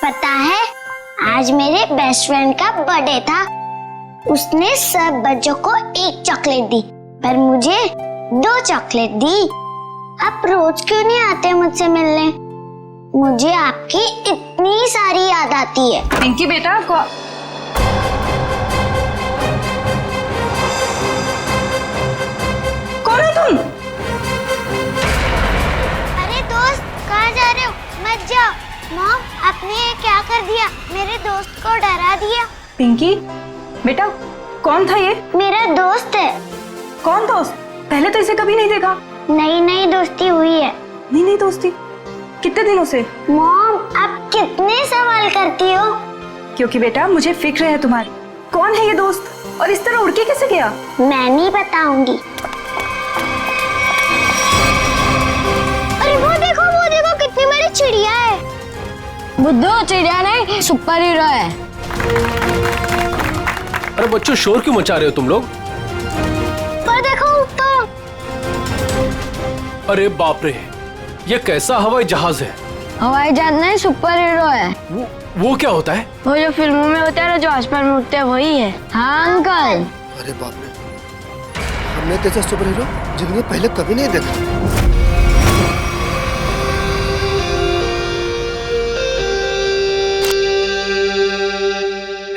पता है, आज मेरे बेस्ट फ्रेंड का बर्थडे था। उसने सब बच्चों को एक चॉकलेट दी, पर मुझे 2 चॉकलेट दी। आप रोज क्यों नहीं आते मुझसे मिलने? मुझे आपकी इतनी सारी याद आती है। पिंकी बेटा कौन है तुम? अरे दोस्त, कहाँ जा रहे हो? मत जाओ। मॉम, आपने ये क्या कर दिया? मेरे दोस्त को डरा दिया। पिंकी बेटा, कौन था ये? मेरा दोस्त है। कौन दोस्त? पहले तो इसे कभी नहीं देखा। नई नई दोस्ती हुई है। नहीं दोस्ती? कितने दिनों से? मॉम, आप कितने सवाल करती हो? क्योंकि बेटा मुझे फिक्र है तुम्हारी। कौन है ये दोस्त और इस तरह उड़ के कैसे गया? मैं नहीं बताऊंगी। अरे वो देखो कितनी बड़ी चिड़िया है। बुद्धू, चिड़िया नहीं, सुपर हीरो है। अरे बच्चों, शोर क्यों मचा रहे हो तुम लोग? पर देखो ऊपर। अरे बाप रे, ये कैसा हवाई जहाज है? हवाई जहाज नहीं, सुपर हीरो है। वो क्या होता है? वो जो फिल्मों में होता है ना, जो आसमान में उड़ते हैं, वही है। हाँ अंकल। अरे बाप रे, हमने कैसा सुपर हीरो जिंदगी में पहले कभी नहीं देखा।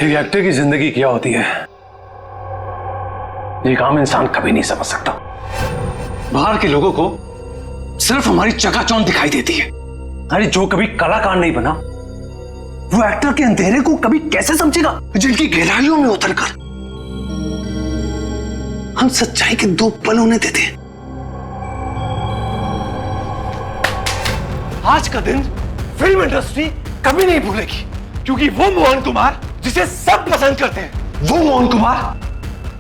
एक एक्टर की जिंदगी क्या होती है, एक आम इंसान कभी नहीं समझ सकता। बाहर के लोगों को सिर्फ हमारी चकाचौंध दिखाई देती है। अरे जो कभी कलाकार नहीं बना, वो एक्टर के अंधेरे को कभी कैसे समझेगा? जिनकी गहराइयों में उतरकर हम सच्चाई के 2 पल उन्हें देते हैं। आज का दिन फिल्म इंडस्ट्री कभी नहीं भूलेगी, क्योंकि वो मोहन कुमार जिसे सब पसंद करते हैं, वो मोहन कुमार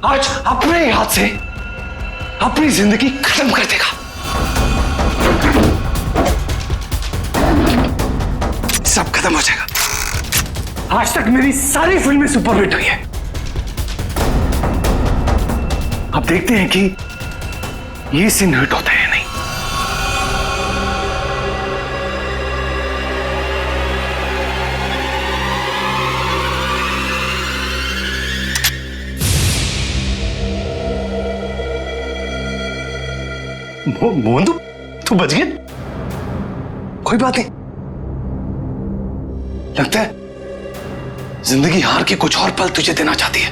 आज अपने हाथ से अपनी जिंदगी खत्म कर देगा। सब खत्म हो जाएगा। आज तक मेरी सारी फिल्में सुपरहिट हुई है। अब देखते हैं कि ये सीन हिट होता है या नहीं। मोहन, तू बच गया? कोई बात नहीं। लगता है जिंदगी हार के कुछ और पल तुझे देना चाहती है।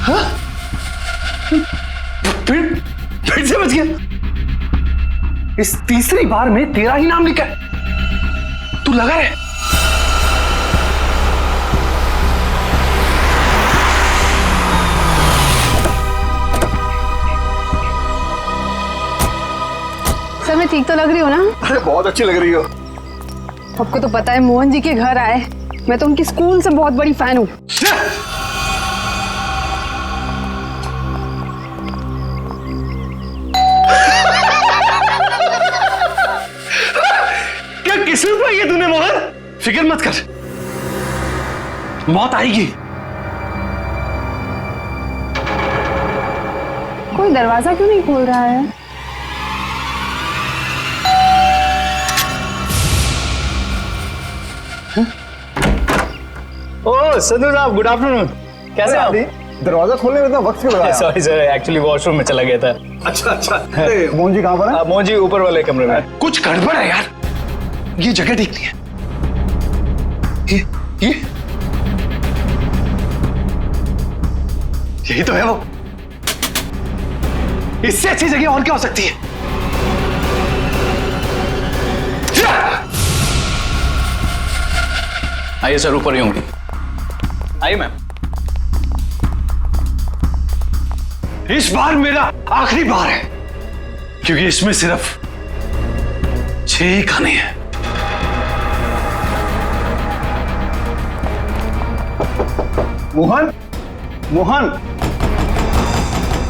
हाँ? फिर से बच गया। इस तीसरी बार में तेरा ही नाम लिखा है। तू लगा है। सर, मैं ठीक तो लग रही हूँ ना? अरे बहुत अच्छी लग रही हो। आपको तो पता है, मोहन जी के घर आए, मैं तो उनकी स्कूल से बहुत बड़ी फैन हूँ। क्या किस्मत पाई है तूने मोहन? फिक्र मत कर, मौत आएगी। कोई दरवाजा क्यों नहीं खोल रहा है? ओह संधू साहब, गुड आफ्टरनून। कैसे आप? दरवाजा खोलने में इतना वक्त क्यों लगाया? सॉरी सर, एक्चुअली वॉशरूम में चला गया था। अच्छा। मोहन जी कहाँ पर है? मोहन जी ऊपर वाले कमरे में। कुछ गड़बड़ है यार, ये जगह ठीक नहीं है। ये यही तो है वो। इससे अच्छी जगह और क्या हो सकती है? आइए सर, ऊपर ही होंगे। आइए मैम। इस बार मेरा आखिरी बार है, क्योंकि इसमें सिर्फ 6 ही खाने हैं। मोहन,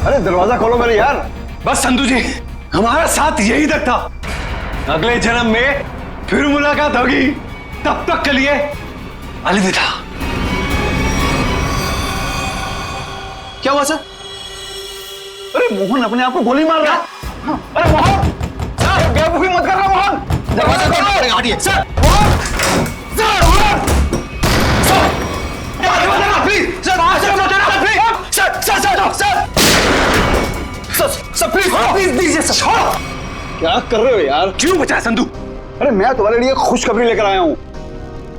अरे दरवाजा खोलो मेरे यार। बस संधू जी, हमारा साथ यही तक था। अगले जन्म में फिर मुलाकात होगी। तब तक के लिए अलविदा। क्या हुआ सर? अरे मोहन अपने आप को गोली मार रहा है। अरे मोहन! बेवकूफी मत कर रहा मोहन। दरवाजा खोलना पड़ेगा, हटिए। Sir Mohan, sir Mohan, sir please, sir please दीजिए सर। क्या कर रहे हो यार? क्यों बचाया संधू? अरे मैं तुम्हारे लिए खुशखबरी लेकर आया हूँ।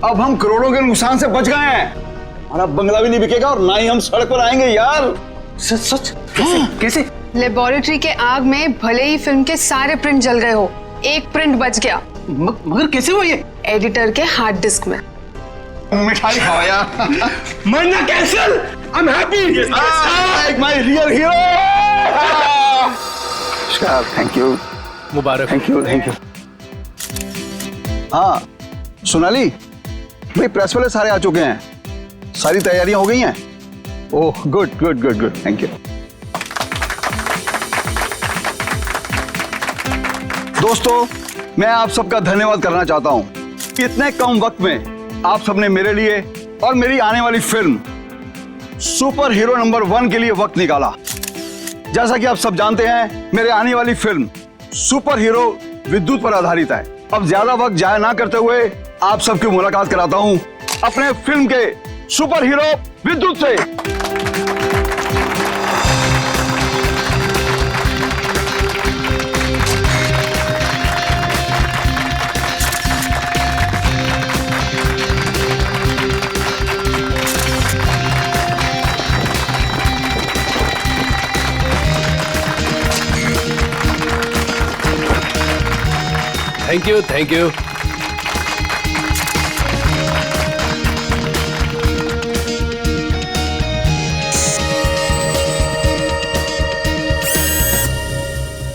अब हम करोड़ों के नुकसान से बच गए हैं। हमारा बंगला भी नहीं बिकेगा और ना ही हम सड़क पर आएंगे यार। सच सच? कैसे? लेबोरेटरी के आग में भले ही फिल्म के सारे प्रिंट जल गए हो, एक प्रिंट बच गया। मगर कैसे हुआ ये? एडिटर के हार्ड डिस्क में। मिठाई खाओ यार। मरना cancel. I am happy. My real hero. Thank you, Mubarak. Thank you, thank you. हाँ सोनाली भाई, प्रेस वाले सारे आ चुके हैं, सारी तैयारियां हो गई हैं। Oh good good good good, thank you. दोस्तों मैं आप सबका धन्यवाद करना चाहता हूं। इतने कम वक्त में आप सबने मेरे लिए और मेरी आने वाली फिल्म सुपर हीरो नंबर 1 के लिए वक्त निकाला। जैसा कि आप सब जानते हैं, मेरे आने वाली फिल्म सुपर हीरो विद्युत पर आधारित है। अब ज्यादा वक्त जाया ना करते हुए आप सबकी मुलाकात कराता हूं अपने फिल्म के सुपर हीरो विद्युत से। Thank you, thank you.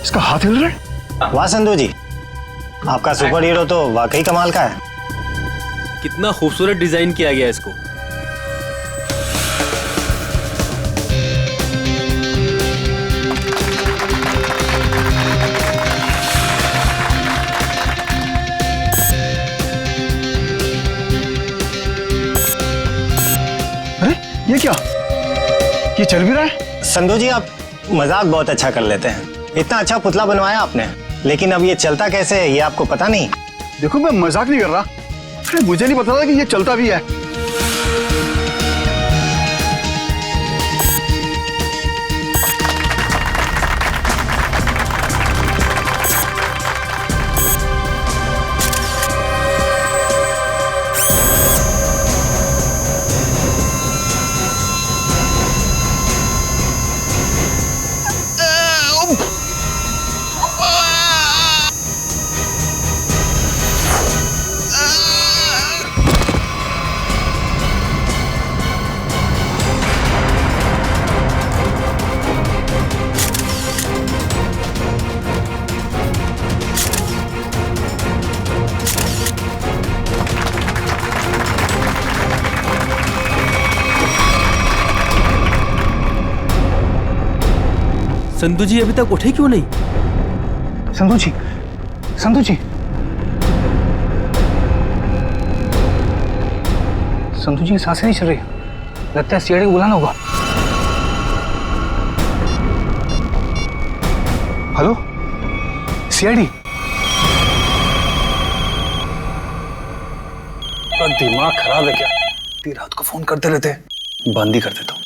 इसका हाथ हिल रहा है। वाह संधू जी, आपका सुपर हीरो तो वाकई कमाल का है। कितना खूबसूरत डिजाइन किया गया इसको। अरे ये क्या, ये चल भी रहा है? संधू जी आप मजाक बहुत अच्छा कर लेते हैं। इतना अच्छा पुतला बनवाया आपने, लेकिन अब ये चलता कैसे है ये आपको पता नहीं? देखो मैं मजाक नहीं कर रहा। अरे मुझे नहीं पता था कि ये चलता भी है। संधू जी अभी तक उठे क्यों नहीं? संधू जी, संधू जी, संधू जी की सांसें नहीं चल रही। लगता है सीआईडी को बुलाना होगा। Hello CID. दिमाग खराब है क्या? इतनी रात को फोन करते रहते हैं। बंद ही कर देता हूँ।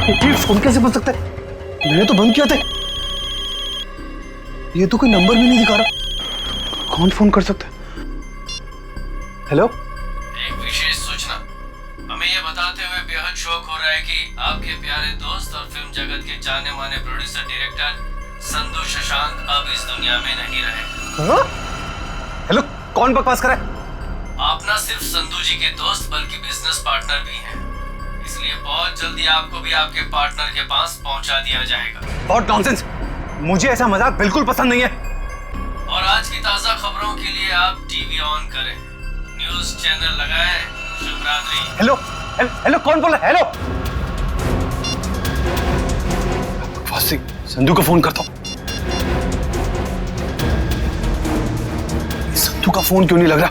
ये फोन कैसे बंद सकता है? मैंने तो बंद किया था। ये तो कोई नंबर भी नहीं दिखा रहा। कौन फोन कर सकता है? हेलो, एक विशेष सूचना। हमें यह बताते हुए बेहद शौक हो रहा है कि आपके प्यारे दोस्त और फिल्म जगत के जाने माने प्रोड्यूसर डायरेक्टर संधू शशांक अब इस दुनिया में नहीं रहे। हेलो, कौन बकवास कर रहा है? आप न सिर्फ संधू जी के दोस्त बल्कि बिजनेस पार्टनर भी हैं। इसलिए बहुत जल्दी आपको भी आपके पार्टनर के पास पहुंचा दिया जाएगा। बहुत नॉनसेंस, मुझे ऐसा मजाक बिल्कुल पसंद नहीं है। और आज की ताजा खबरों के लिए आप टीवी ऑन करें, न्यूज चैनल लगाएं। शुभ रात्रि। हेलो हेलो, कौन बोल रहा है? हेलो, संधू को फोन करता हूं। संधू का फोन क्यों नहीं लग रहा?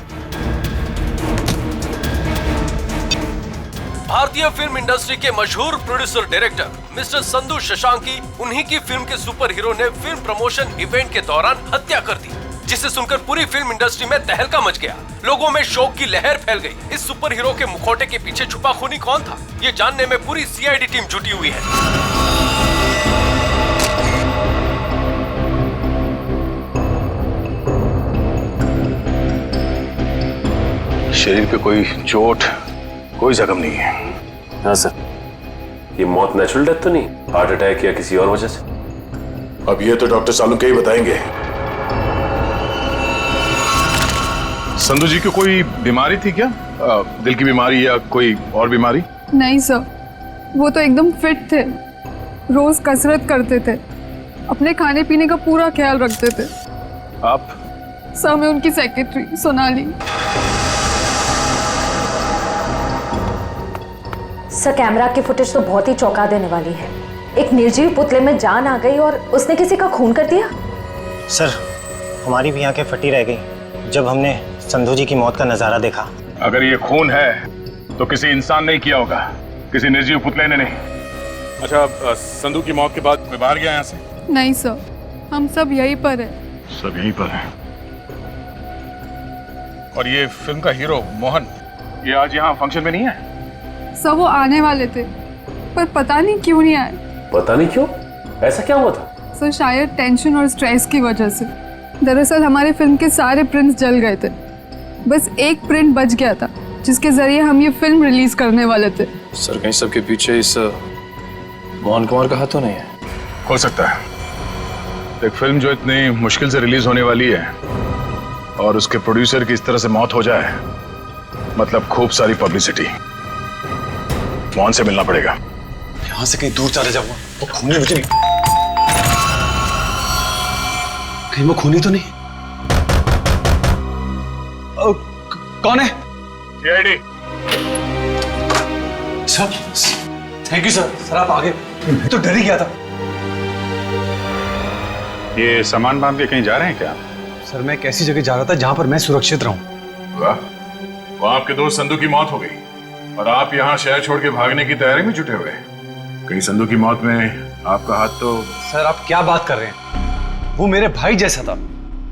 भारतीय फिल्म इंडस्ट्री के मशहूर producer director mister Sandhu Shashank की उन्हीं की फिल्म के सुपर हीरो ने फिल्म प्रमोशन इवेंट के दौरान हत्या कर दी, जिसे सुनकर पूरी फिल्म इंडस्ट्री में तहलका मच गया। लोगों में शोक की लहर फैल गई। इस सुपर हीरो के मुखौटे के पीछे छुपा खूनी कौन था, ये जानने में पूरी सीआईडी टीम जुटी हुई है। शरीर पे कोई चोट, कोई जख्म नहीं है। हाँ सर, ये मौत नेचुरल डेथ तो नहीं, हार्ट अटैक या किसी और वजह से? अब ये तो डॉक्टर सालुंके ही बताएंगे। संधू जी को कोई बीमारी थी क्या? दिल की बीमारी या कोई और बीमारी? नहीं सर, वो तो एकदम फिट थे, रोज कसरत करते थे, अपने खाने पीने का पूरा ख्याल रखते थे। आप? सर मैं उनकी सेक्रेटरी सोनाली। सर कैमरा की फुटेज तो बहुत ही चौंका देने वाली है। एक निर्जीव पुतले में जान आ गई और उसने किसी का खून कर दिया। सर हमारी भी आंखें फटी रह गई जब हमने संधू जी की मौत का नजारा देखा। अगर ये खून है तो किसी इंसान ने किया होगा, किसी निर्जीव पुतले ने नहीं। अच्छा, संधू की मौत के बाद कोई बाहर गया यहाँ से? नहीं सर, हम सब यहीं पर है। सब यहीं पर हैं। और ये फिल्म का हीरो मोहन, ये आज यहाँ फंक्शन में नहीं है? सर वो आने वाले थे पर पता नहीं क्यों नहीं आए। पता नहीं क्यों? ऐसा क्या हुआ था? सर शायद टेंशन और स्ट्रेस की वजह से। दरअसल हमारे फिल्म के सारे प्रिंट्स जल गए थे, बस एक प्रिंट बच गया था जिसके जरिए हम ये फिल्म रिलीज करने वाले थे। सर कहीं सबके पीछे इस मोहन कुमार का हाथ तो नहीं है? हो सकता है। एक फिल्म जो इतनी मुश्किल से रिलीज होने वाली है और उसके प्रोड्यूसर की इस तरह से मौत हो जाए, मतलब खूब सारी पब्लिसिटी। मोहन से मिलना पड़ेगा। यहां से कहीं दूर चले जाऊंगा। वो खूनी मुझे नहीं, कहीं वो खूनी तो नहीं? कौन है? CID. Sir thank you sir. Sir आप आगे, मैं तो डर ही गया था। ये सामान बांध के कहीं जा रहे हैं क्या? सर मैं एक ऐसी जगह जा रहा था जहां पर मैं सुरक्षित रहूं। वाह, वो आपके दोस्त संधू की मौत हो गई और आप यहाँ शहर छोड़ के भागने की तैयारी में जुटे हुए। कहीं संधू की मौत में आपका हाथ तो? सर आप क्या बात कर रहे हैं? वो मेरे भाई जैसा था।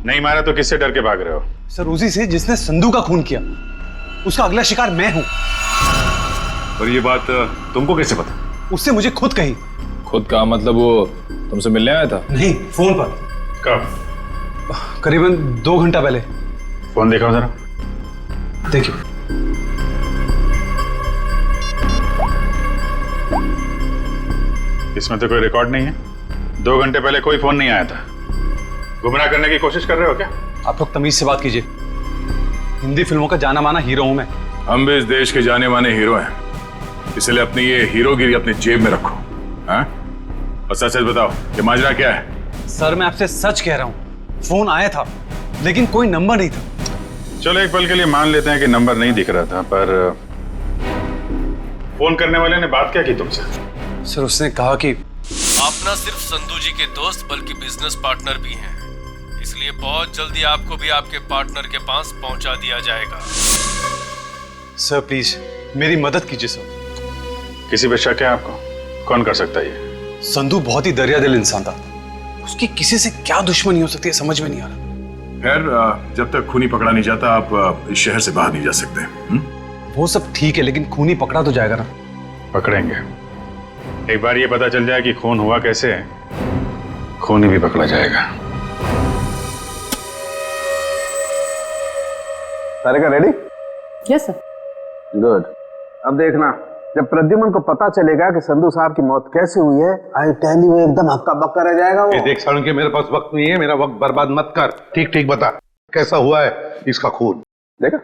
नहीं मारा तो किससे डर के भाग रहे हो? सर उसी से जिसने संधू का खून किया, उसका अगला शिकार मैं हूं। और ये बात तुमको कैसे पता? उससे मुझे खुद कही। खुद का मतलब वो तुमसे मिलने आया था? नहीं, फोन पर। कब? करीबन 2 घंटा पहले। फोन देखा जरा। देखिए। इसमें तो कोई रिकॉर्ड नहीं है। 2 घंटे पहले कोई फोन नहीं आया था। गुमराह करने की कोशिश कर रहे हो क्या? आप लोग तमीज से बात कीजिए। हिंदी फिल्मों का जाना माना हीरो हूं मैं। हम भी इस देश के जाने माने हीरो हैं, इसलिए अपनी ये हीरोगिरी अपनी जेब में रखो। हाँ? और सच सच बताओ, ये माजरा क्या है? सर मैं आपसे सच कह रहा हूं, फोन आया था लेकिन कोई नंबर नहीं था। चलो एक पल के लिए मान लेते हैं कि नंबर नहीं दिख रहा था, पर फोन करने वाले ने बात क्या की तुमसे? सर उसने कहा कि आप न सिर्फ संधू जी के दोस्त बल्कि बिजनेस पार्टनर भी हैं, इसलिए बहुत जल्दी आपको भी आपके पार्टनर के पास पहुंचा दिया जाएगा। सर प्लीज मेरी मदद कीजिए सर। किसी पे शक है आपको? कौन कर सकता है ये? संधू बहुत ही दरियादिल इंसान था, उसकी किसी से क्या दुश्मनी हो सकती है समझ में नहीं आ रहा। खैर जब तक खूनी पकड़ा नहीं जाता आप इस शहर से बाहर नहीं जा सकते। वो सब ठीक है लेकिन खूनी पकड़ा तो जाएगा ना? पकड़ेंगे। एक बार ये पता चल जाए कि खून हुआ कैसे है, खूनी भी पकड़ा जाएगा। सारे का रेडी? Yes sir. गुड। अब देखना, जब प्रद्युमन को पता चलेगा कि संधू साहब की मौत कैसे हुई है, आई टेल यू एकदम हक्का बक्का रह जाएगा वो। देख सालुंके, मेरे पास वक्त नहीं है, मेरा वक्त बर्बाद मत कर। ठीक ठीक बता कैसा हुआ है इसका खून। देखा?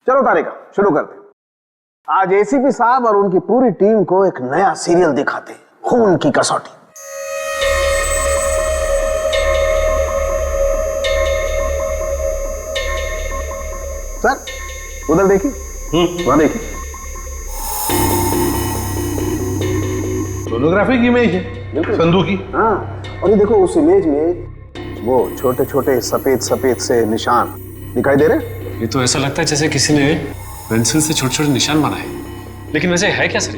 चलो तारिका शुरू करते। आज एसीपी साहब और उनकी पूरी टीम को एक नया सीरियल दिखाते, खून की कसौटी। सर उधर देखिए, वहां देखिए। सोनोग्राफी की इमेज है संधू की। हाँ, और ये देखो उस इमेज में वो छोटे छोटे सफेद सफेद से निशान दिखाई दे रहे। ये तो ऐसा लगता है जैसे किसी ने पेंसिल से छोटे छोटे निशान बनाए। लेकिन वैसे है क्या सर ये?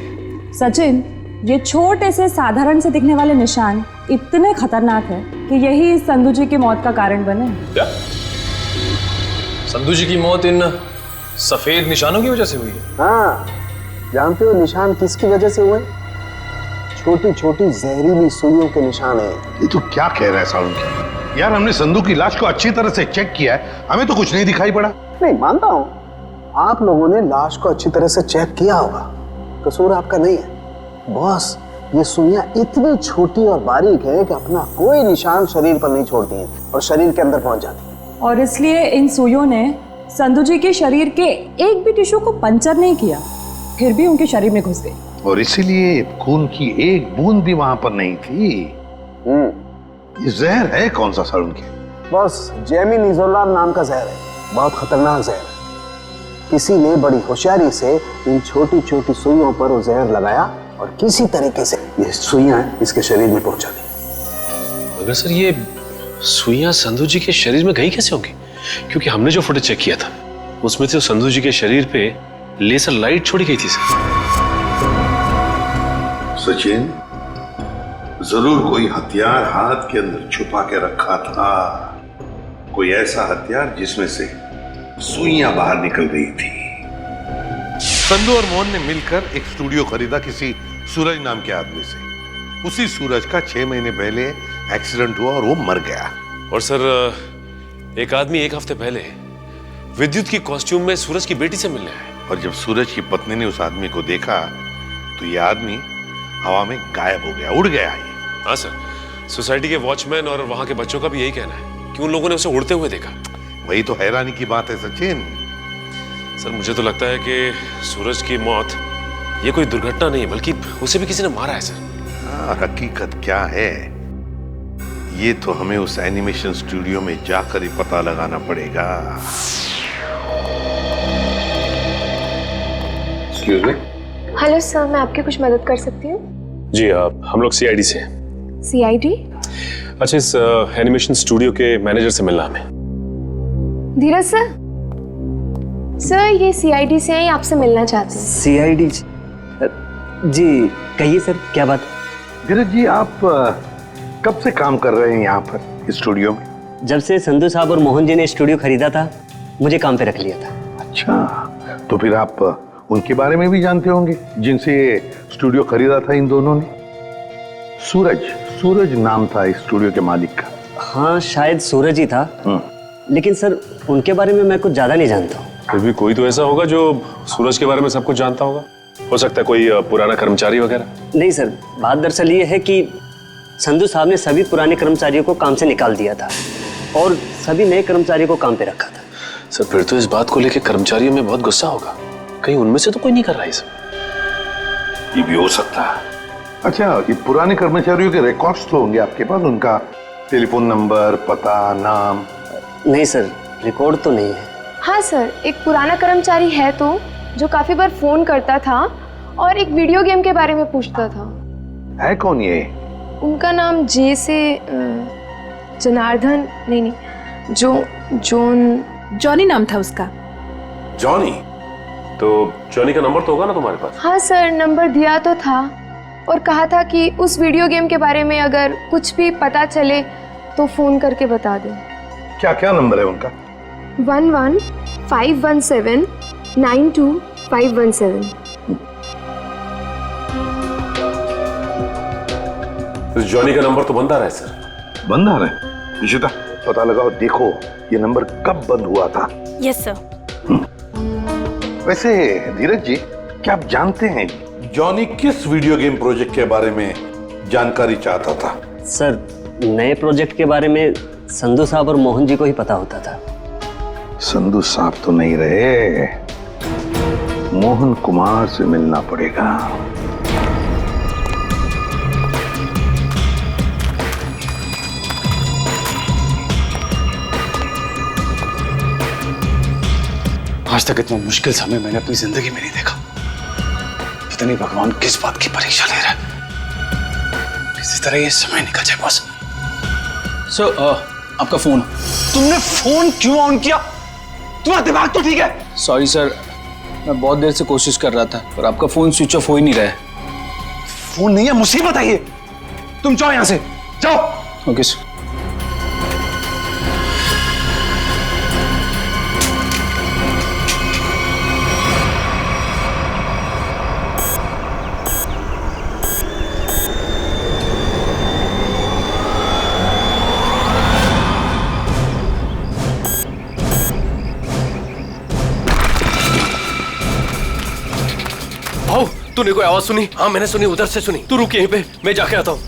सचिन, ये छोटे से साधारण से दिखने वाले निशान इतने खतरनाक है कि यही संधू जी की मौत का कारण बने। क्या? संधू जी की मौत इन सफेद निशानों की वजह से हुई है? हाँ, जानते हो निशान किसकी वजह से हुए? छोटी छोटी जहरीली सुइयों के निशान है। ये तो क्या कह रहा है साउंड? यार हमने संधू की लाश को अच्छी तरह से चेक किया है, हमें तो कुछ नहीं दिखाई पड़ा। नहीं मानता हूँ, आप लोगों ने लाश को अच्छी तरह से चेक किया होगा, कसूर आपका नहीं है। बॉस, ये सुइयां इतनी छोटी और बारीक है कि अपना कोई निशान शरीर पर नहीं छोड़ती हैं और शरीर के अंदर पहुंच जाती हैं। और इसलिए इन सुइयों ने संधू जी के शरीर के एक भी टिश्यू को पंचर नहीं किया, फिर भी उनके शरीर में घुस गई। और इसीलिए खून की एक बूंद भी वहां पर नहीं थी। ये जहर है कौन सा सर उनके? बस जेमिनिजोलाम नाम का जहर है, बहुत खतरनाक जहर है। किसी ने बड़ी होशियारी से इन छोटी छोटी सुइयों पर वो जहर लगाया और किसी तरीके से ये सुइयां इसके शरीर में पहुंचा दी। मगर सर ये सुइयां संधू जी के शरीर में गई कैसे होंगी? क्योंकि हमने जो फोटो चेक किया था उसमें तो संधू जी के शरीर पे लेजर लाइट छोड़ी गई थी सर। सचिन, जरूर कोई हथियार हाथ के अंदर छुपा के रखा था, कोई ऐसा हथियार जिसमें से सुइयां बाहर निकल गई थी। संधू और मोहन ने मिलकर एक स्टूडियो खरीदा किसी सूरज नाम के आदमी से। उसी सूरज का 6 महीने पहले एक्सीडेंट हुआ और वो मर गया। और सर एक आदमी 1 हफ्ते पहले विद्युत की कॉस्ट्यूम में सूरज की बेटी से मिलने आया। और जब सूरज की पत्नी ने उस आदमी को देखा तो ये आदमी हवा में गायब हो गया, उड़ गया। हाँ सर, सोसाइटी के वॉचमैन और वहां के बच्चों का भी यही कहना है कि उन लोगों ने उसे उड़ते हुए देखा। वही तो हैरानी की बात है सचिन। सर मुझे तो लगता है कि सूरज की मौत ये कोई दुर्घटना नहीं है, बल्कि उसे भी किसी ने मारा है सर। हकीकत क्या है ये तो हमें उस एनिमेशन स्टूडियो में जाकर ही पता लगाना पड़ेगा। Excuse me. हेलो सर, मैं आपकी कुछ मदद कर सकती हूँ? जी हम लोग सीआईडी से हैं। सीआईडी? अच्छा, इस एनिमेशन स्टूडियो के मैनेजर से मिलना हमें। धीरज सर, सर ये सीआईडी से हैं, आपसे मिलना चाहते हैं। सीआईडी जी, कहिए सर क्या बात? धीरज जी, आप कब से काम कर रहे हैं यहाँ पर स्टूडियो में? जब से संधू साहब और मोहन जी ने स्टूडियो खरीदा था, मुझे काम पे रख लिया था। अच्छा, तो फिर आप उनके बारे में भी जानते होंगे जिनसे स्टूडियो खरीदा था इन दोनों ने? सूरज नाम था इस स्टूडियो के मालिक का। हाँ, शायद सूरज ही था, लेकिन सर उनके बारे में मैं कुछ ज्यादा नहीं जानता हूँ। फिर भी कोई तो ऐसा होगा जो सूरज के बारे में सब कुछ जानता होगा। हो सकता है कोई पुराना कर्मचारी वगैरह। नहीं सर, बात दरअसल ये है कि संधू साहब ने सभी पुराने कर्मचारियों को काम से निकाल दिया था और सभी नए कर्मचारियों को काम पे रखा था। सर फिर तो इस बात को लेकर कर्मचारियों में बहुत गुस्सा होगा, कहीं उनमें से तो कोई नहीं कर रहा है सब। ये भी हो सकता है। अच्छा, ये पुराने कर्मचारियों के रिकॉर्ड्स तो होंगे आपके पास, उनका टेलीफोन नंबर, पता, नाम? नहीं सर, रिकॉर्ड तो नहीं है। हाँ सर, एक पुराना कर्मचारी है तो जो काफी बार फोन करता था और एक वीडियो गेम के बारे में पूछता था। है कौन ये? उनका नाम जे से जनार्दन नहीं, जॉनी नाम था उसका। जॉनी? तो जॉनी का नंबर तो होगा ना तुम्हारे पास? हाँ सर, नंबर दिया तो था और कहा था कि उस वीडियो गेम के बारे में अगर कुछ भी पता चले तो फोन करके बता दें। क्या क्या नंबर है उनका? 11-517-92-517। जॉनी का नंबर तो बंद आ रहा है सर। बंद आ रहा है? निशिता, पता लगाओ, देखो ये नंबर कब बंद हुआ था। Yes sir. वैसे धीरज जी, क्या आप जानते हैं जॉनी किस वीडियो गेम प्रोजेक्ट के बारे में जानकारी चाहता था? सर, नए प्रोजेक्ट के बारे में संधू साहब और मोहन जी को ही पता होता था। संधू साहब तो नहीं रहे, मोहन कुमार से मिलना पड़ेगा। आज तक इतना मुश्किल समय मैंने अपनी जिंदगी में नहीं देखा। पता नहीं भगवान किस बात की परीक्षा ले रहा है। किसी तरह ये समय निकल जाए बस। सर, आपका फोन। तुमने फोन क्यों ऑन किया? तुम्हारा दिमाग तो ठीक है? सॉरी सर, मैं बहुत देर से कोशिश कर रहा था पर आपका फोन स्विच ऑफ हो ही नहीं रहा है। फोन नहीं है, मुसीबत है ये। तुम जाओ यहां से, जाओ। Okay sir. तूने कोई आवाज सुनी? हाँ मैंने सुनी, उधर से सुनी। तू रुक यहीं पे, मैं जाके आता हूँ।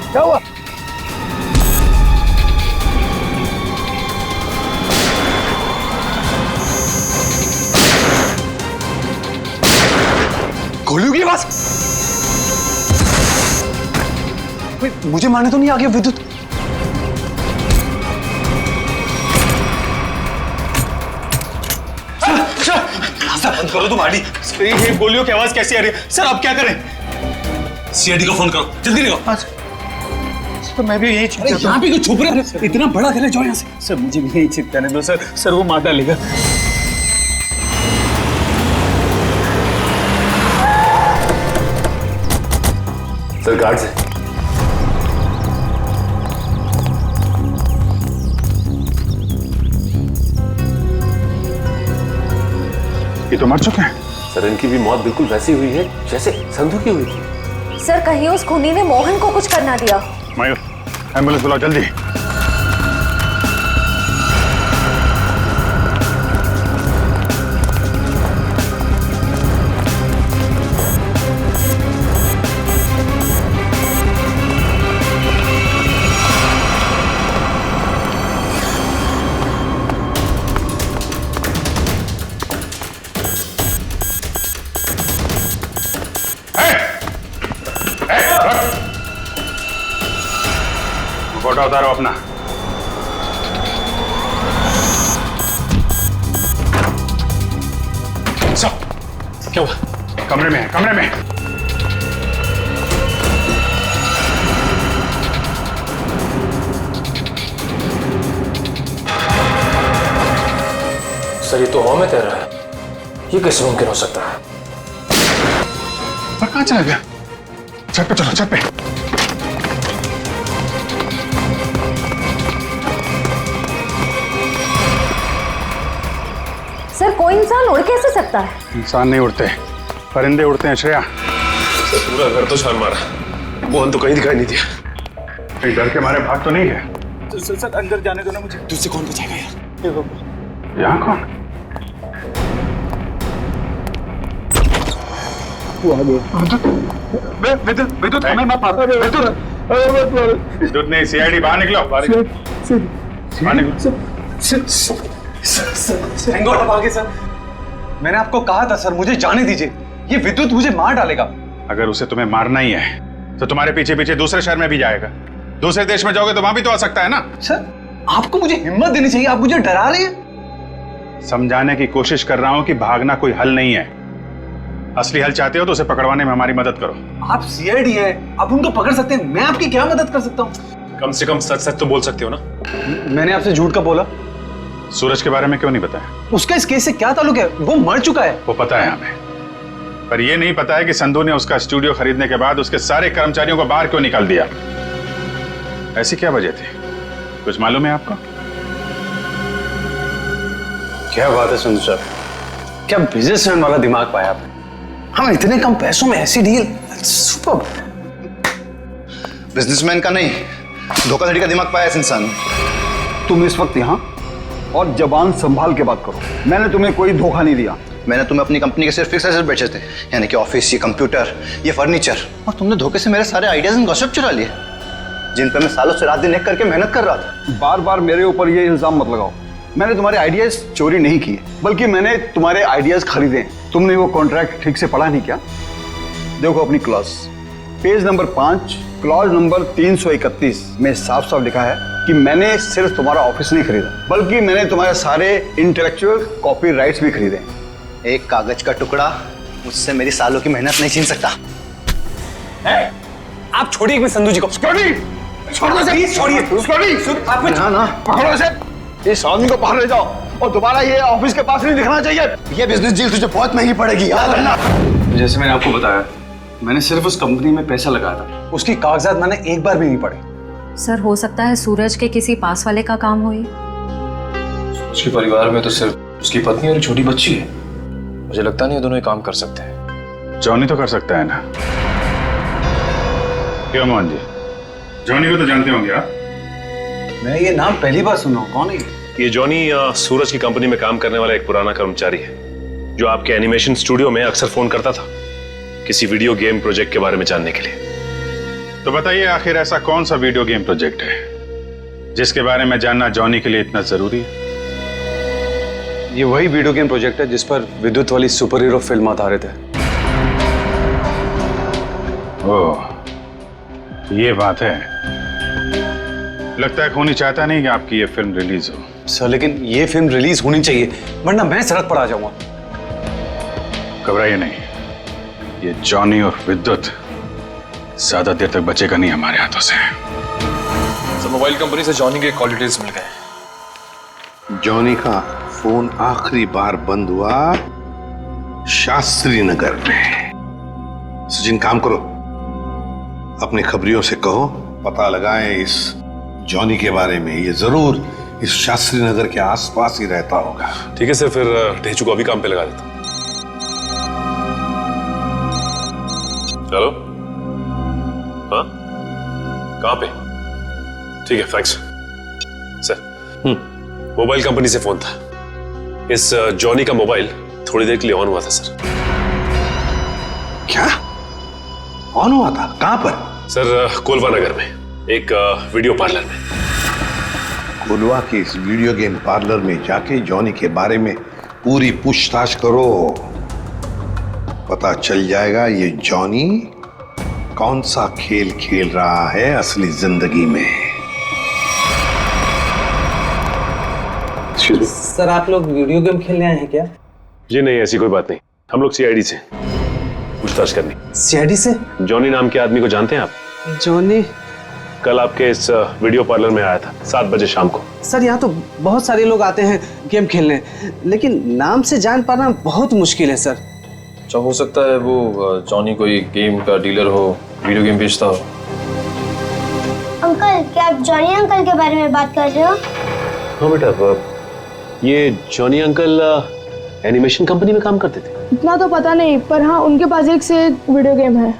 क्या हुआ? गोलियों की आवाज? मुझे मारने तो नहीं आ गया विद्युत? सर बंद करो तुम आड़ी। ये गोलियों की आवाज कैसी आ रही है? सर आप क्या करें? सीआईडी को फोन करो, जल्दी निकलो। तो मैं भी यही छिपता हूं। यहाँ पे क्यों छुप रहे हो? इतना बड़ा घर है, जाओ यहाँ से। सर मुझे भी यही छिपकाने दो सर। सर वो मार डालेगा। सर गार्ड से ये तो मर चुके हैं। सर इनकी भी मौत बिल्कुल वैसी हुई है जैसे संधू की हुई थी। सर कहीं उस खूनी ने मोहन को कुछ करना दिया। मयूर एम्बुलेंस बुलाओ जल्दी। फोटो उतारो अपना। सब क्या हुआ? कमरे में है, कमरे में। सर ये तो हवा में तैर रहा है, ये कैसे मुमकिन हो सकता है? पर कहाँ चला गया? छत पे चलो, छत पे। सर कोई इंसान उड़ कैसे सकता है? इंसान नहीं उड़ते, परिंदे उड़ते हैं श्रेया। सर पूरा घर तो छान मारा, मोहन तो कहीं दिखाई नहीं दिया। कहीं डर के मारे भाग तो नहीं है? सर अंदर जाने दो ना मुझे। तुझसे कौन बचाएगा यार? यहाँ कौन? विद्युत हमें मत मारो। विद्युत नहीं, सीआईडी बाहर निकलो। बाहर निकलो। थैंक गॉड आप आ गए सर। मैंने आपको कहा था सर, मुझे जाने दीजिए, ये विद्युत मुझे मार डालेगा। अगर उसे तुम्हें मारना ही है तो तुम्हारे पीछे पीछे दूसरे शहर में भी जाएगा। दूसरे देश में जाओगे तो वहां भी तो आ सकता है ना। सर आपको मुझे हिम्मत देनी चाहिए, आप मुझे डरा रहे हैं। समझाने की कोशिश कर रहा हूं कि भागना कोई हल नहीं है। असली हल चाहते हो तो उसे पकड़वाने में हमारी मदद करो। आप सीआईडी है, आप उनको पकड़ सकते हैं, मैं आपकी क्या मदद कर सकता हूँ? कम से कम सच सच तो बोल सकते हो ना। मैंने आपसे झूठ का बोला? सूरज के बारे में क्यों नहीं बताया? उसका इस केस से क्या ताल्लुक है? वो मर चुका है। वो पता है हमें, पर यह नहीं पता है कि संधू ने उसका स्टूडियो खरीदने के बाद उसके सारे कर्मचारियों को बाहर क्यों निकाल दिया। ऐसी क्या वजह थी, कुछ मालूम है आपको? क्या बात है संधू साहब, क्या बिजनेसमैन वाला दिमाग पाया आपने। हम इतने कम पैसों में ऐसी डील, सुपर। बिजनेसमैन का नहीं, धोखाधड़ी का दिमाग पाया इस इंसान ने। तुम इस वक्त यहाँ और जबान संभाल के बात करो। मैंने तुम्हें कोई धोखा नहीं दिया। मैंने तुम्हें अपनी कंपनी के सिर्फ फिक्स एसेट बेचे थे, यानी कि ऑफिस, ये कंप्यूटर, ये फर्नीचर, और तुमने धोखे से मेरे सारे आइडियाज एंड गॉसिप चुरा लिए, जिन पर मैं सालों से रात दिन एक करके मेहनत कर रहा था। बार बार मेरे ऊपर ये इल्जाम मत लगाओ। मैंने तुम्हारे आइडियाज चोरी नहीं किए, बल्कि मैंने तुम्हारे आइडियाज खरीदे हैं। तुमने वो कॉन्ट्रैक्ट ठीक से पढ़ा नहीं क्या? देखो अपनी clause, page number 5, clause number 331 में साफ साफ लिखा है कि मैंने सिर्फ तुम्हारा ऑफिस नहीं खरीदा, बल्कि मैंने तुम्हारे सारे इंटेलेक्चुअल कॉपीराइट्स भी खरीदे। एक कागज का टुकड़ा मुझसे मेरी सालों की मेहनत नहीं छीन सकता। आप छोड़िए एक संधू जी को। छोड़िए ना, पकड़ो इसे। इस आदमी को बाहर ले जाओ और दोबारा ये ऑफिस के पास नहीं दिखना चाहिए। ये बिजनेस डील तुझे बहुत महंगी पड़ेगी, याद रखना। जैसे मैंने आपको बताया, मैंने सिर्फ उस कंपनी में पैसा लगाया था, उसकी कागजात मैंने एक बार भी नहीं पढ़े। सर हो सकता है सूरज के किसी पास वाले का काम हो ये। उसके परिवार में तो सिर्फ उसकी पत्नी और छोटी बच्ची है। मुझे लगता नहीं ये दोनों ये काम कर सकते हैं। जॉनी तो कर सकता है ना? क्यों मोहन जी, जॉनी को तो जानते होंगे आप? मैं ये नाम पहली बार सुना हूं, कौन है ये जॉनी सूरज की कंपनी में काम करने वाला एक पुराना कर्मचारी है, जो आपके एनिमेशन स्टूडियो में अक्सर फोन करता था किसी वीडियो गेम प्रोजेक्ट के बारे में जानने के लिए। तो बताइए आखिर ऐसा कौन सा वीडियो गेम प्रोजेक्ट है जिसके बारे में जानना जॉनी के लिए इतना जरूरी है? ये वही वीडियो गेम प्रोजेक्ट है जिस पर विद्युत वाली सुपर हीरो फिल्म आधारित है। ओह, ये बात है। लगता है खूनी चाहता नहीं कि आपकी ये फिल्म रिलीज हो। सर लेकिन ये फिल्म रिलीज होनी चाहिए, वरना मैं सड़क पर आ जाऊंगा। घबराइए नहीं, ये जॉनी और विद्युत ज्यादा देर तक बचेगा नहीं हमारे हाथों से। सर मोबाइल कंपनी से जॉनी के कॉल डिटेल्स मिल गए। जॉनी का फोन आखिरी बार बंद हुआ शास्त्री नगर में। सचिन काम करो, अपने खबरियों से कहो पता लगाएं इस जॉनी के बारे में। ये जरूर इस शास्त्री नगर के आसपास ही रहता होगा। ठीक है सर, फिर ढेचू को अभी काम पे लगा देता हूं। हेलो, हाँ कहाँ पे? ठीक है, थैंक्स सर। मोबाइल कंपनी से फोन था। इस जॉनी का मोबाइल थोड़ी देर के लिए ऑन हुआ था सर। क्या ऑन हुआ था? कहां पर? सर कोलवा नगर में एक वीडियो पार्लर में। कोलवा के इस वीडियो गेम पार्लर में जाके जॉनी के बारे में पूरी पूछताछ करो। पता चल जाएगा ये जॉनी कौन सा खेल खेल रहा है असली जिंदगी में। सर आप लोग वीडियो गेम खेलने आए हैं क्या? जी नहीं, ऐसी कोई बात नहीं। हम लोग सीआईडी से पूछताछ करनी। सीआईडी से? जॉनी नाम के आदमी को जानते हैं आप? जॉनी कल आपके इस वीडियो पार्लर में आया था 7 बजे शाम को। सर यहाँ तो बहुत सारे लोग आते हैं गेम खेलने, लेकिन नाम से जान पाना बहुत मुश्किल है सर। अच्छा, हो सकता है वो जॉनी कोई गेम का डीलर हो, वीडियो गेम बेचता हो। अंकल, क्या आप जॉनी अंकल के बारे में बात कर रहे हो? हाँ बेटा, ये जॉनी अंकल एनिमेशन कंपनी में काम करते थे। इतना तो पता नहीं, पर हाँ उनके पास एक से एक वीडियो गेम है।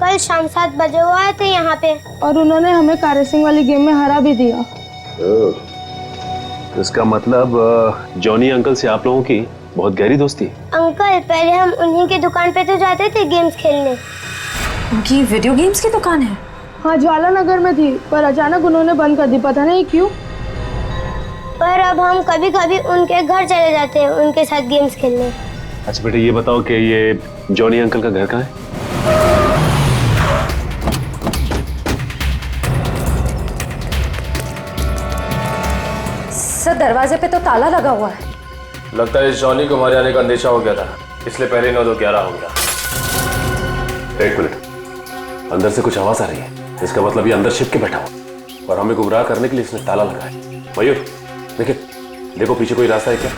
कल शाम 7 बजे वो आए थे यहाँ पे और उन्होंने हमें कार रेसिंग वाली गेम में हरा भी दिया। इसका मतलब जॉनी अंकल से आप लोगों की बहुत गहरी दोस्ती है। अंकल, पहले हम उन्हीं की दुकान पे तो जाते थे गेम्स खेलने। उनकी वीडियो गेम्स की दुकान है? हाँ, ज्वाला नगर में थी, पर अचानक उन्होंने बंद कर दी, पता नहीं क्यों। पर अब हम कभी कभी उनके घर चले जाते हैं उनके साथ गेम्स खेलने। अच्छा बेटा, ये बताओ कि ये जॉनी अंकल का घर कहाँ है? सर दरवाजे पे तो ताला लगा हुआ है। लगता है जॉनी को हमारे आने का अंदेशा हो गया था, इसलिए पहले 9-2-11 हो गया। एक मिनट, अंदर से कुछ आवाज आ रही है। इसका मतलब ये अंदर छिप के बैठा हुआ और हमें गुमराह करने के लिए इसने ताला लगाया। मयूर देखो पीछे कोई रास्ता है क्या?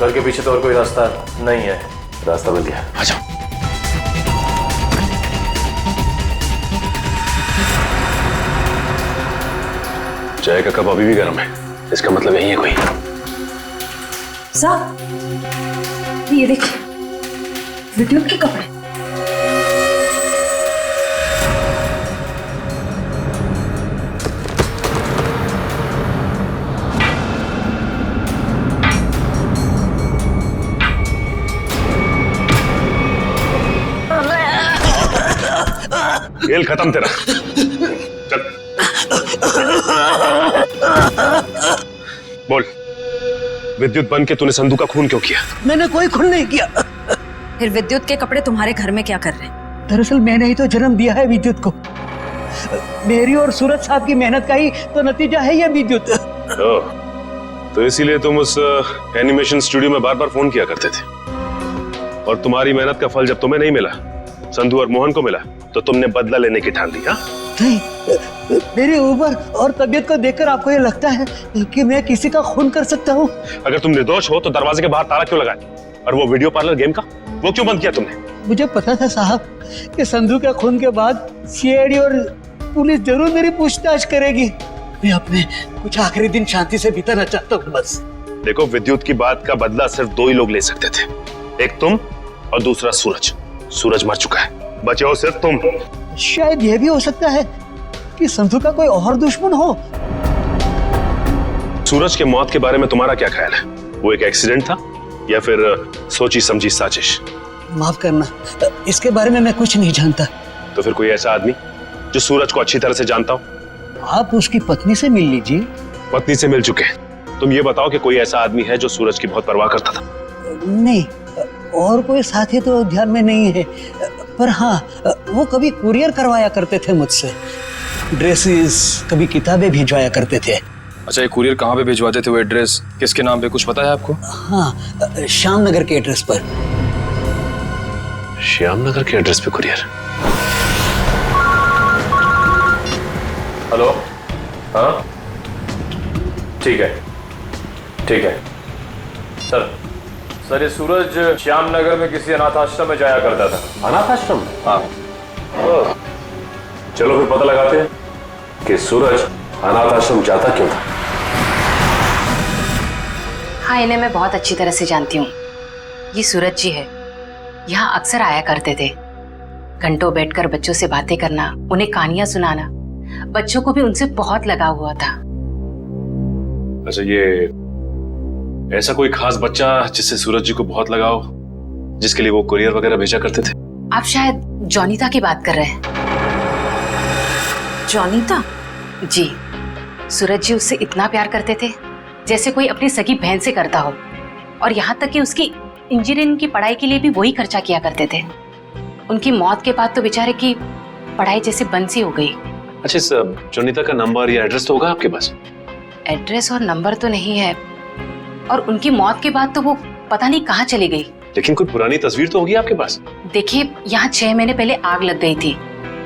घर के पीछे तो और कोई रास्ता नहीं है। रास्ता मिल गया, आ जाओ। चाय का कप अभी भी गर्म है, इसका मतलब यही है कोई। साहब ये देखिए, विद्युत के कपड़े। खेल खत्म तेरा। चल बोल, विद्युत बन के तूने संधू का खून क्यों किया? मैंने कोई खून नहीं किया। फिर विद्युत के कपड़े तुम्हारे घर में क्या कर रहे हैं? दरअसल मैंने ही तो जन्म दिया है विद्युत को। मेरी और सूरज साहब की मेहनत का ही तो नतीजा है ये विद्युत। तो इसीलिए तुम उस एनिमेशन स्टूडियो में बार बार फोन किया करते थे, और तुम्हारी मेहनत का फल जब तुम्हें नहीं मिला, संधू और मोहन को मिला, तो तुमने बदला लेने की ठान ली। हाँ, नहीं, मेरी उम्र और तबीयत को देखकर आपको ये लगता है कि मैं किसी का खून कर सकता हूँ? अगर तुम निर्दोष हो तो दरवाजे के बाहर ताला क्यों लगाया? और वो वीडियो पार्लर गेम का, वो क्यों बंद किया तुमने? मुझे पता था साहब कि संधू के खून के बाद सीआईडी और पुलिस जरूर मेरी पूछताछ करेगी। मैं अपने कुछ आखिरी दिन शांति से बिताना चाहता हूँ बस। देखो, विद्युत की बात का बदला सिर्फ दो ही लोग ले सकते थे, एक तुम और दूसरा सूरज। सूरज मर चुका है, बचे हो सिर्फ तुम। शायद यह भी हो सकता है कि संधू का कोई और दुश्मन हो। सूरज के मौत के बारे में तुम्हारा क्या ख्याल है? वो एक एक्सीडेंट था या फिर सोची समझी साजिश? माफ करना, इसके बारे में मैं कुछ नहीं जानता। तो फिर कोई ऐसा आदमी जो सूरज को अच्छी तरह से जानता हो? आप उसकी पत्नी से मिल लीजिए। पत्नी से मिल चुके हैं, तुम ये बताओ कि कोई ऐसा आदमी है जो सूरज की बहुत परवाह करता था? नहीं, और कोई साथी तो ध्यान में नहीं है, पर हाँ, वो कभी कुरियर करवाया करते थे मुझसे, ड्रेसेस, कभी किताबें भिजवाया करते थे। अच्छा, ये कुरियर कहाँ पे भिजवाते थे? वो एड्रेस किसके नाम पे, कुछ पता है आपको? हाँ, श्याम नगर के एड्रेस पर। श्याम नगर के एड्रेस पे कुरियर? हेलो, हाँ ठीक है, ठीक है सर ये सूरज श्याम नगर में किसी अनाथ आश्रम में जाया करता था। अनाथ आश्रम? हाँ। चलो फिर पता लगाते हैं कि सूरज अनाथ आश्रम जाता क्यों था। हाँ, इन्हें मैं बहुत अच्छी तरह से जानती हूँ। ये सूरज जी है, यहाँ अक्सर आया करते थे। घंटों बैठकर बच्चों से बातें करना, उन्हें कहानियां सुनाना, बच्चों को भी उनसे बहुत लगाव हुआ था। अच्छा, ये ऐसा कोई खास बच्चा जिससे सूरज जी को बहुत लगाव, जिसके लिए वो कुरियर वगैरह भेजा करते थे? आप शायद जॉनीता की बात कर रहे हैं। जॉनीता? जी, सूरज जी उससे इतना प्यार करते थे जैसे कोई अपनी सगी बहन से करता हो, और यहाँ तक कि उसकी इंजीनियरिंग की पढ़ाई के लिए भी वही खर्चा किया करते थे। उनकी मौत के बाद तो बेचारे की पढ़ाई जैसे बंद सी हो गई। अच्छा, इस जॉनीता का नंबर या एड्रेस तो होगा आपके पास? एड्रेस और नंबर तो नहीं है, और उनकी मौत के बाद तो वो पता नहीं कहाँ चली गई। लेकिन कोई पुरानी तस्वीर तो होगी आपके पास? देखिए, यहाँ 6 महीने पहले आग लग गई थी,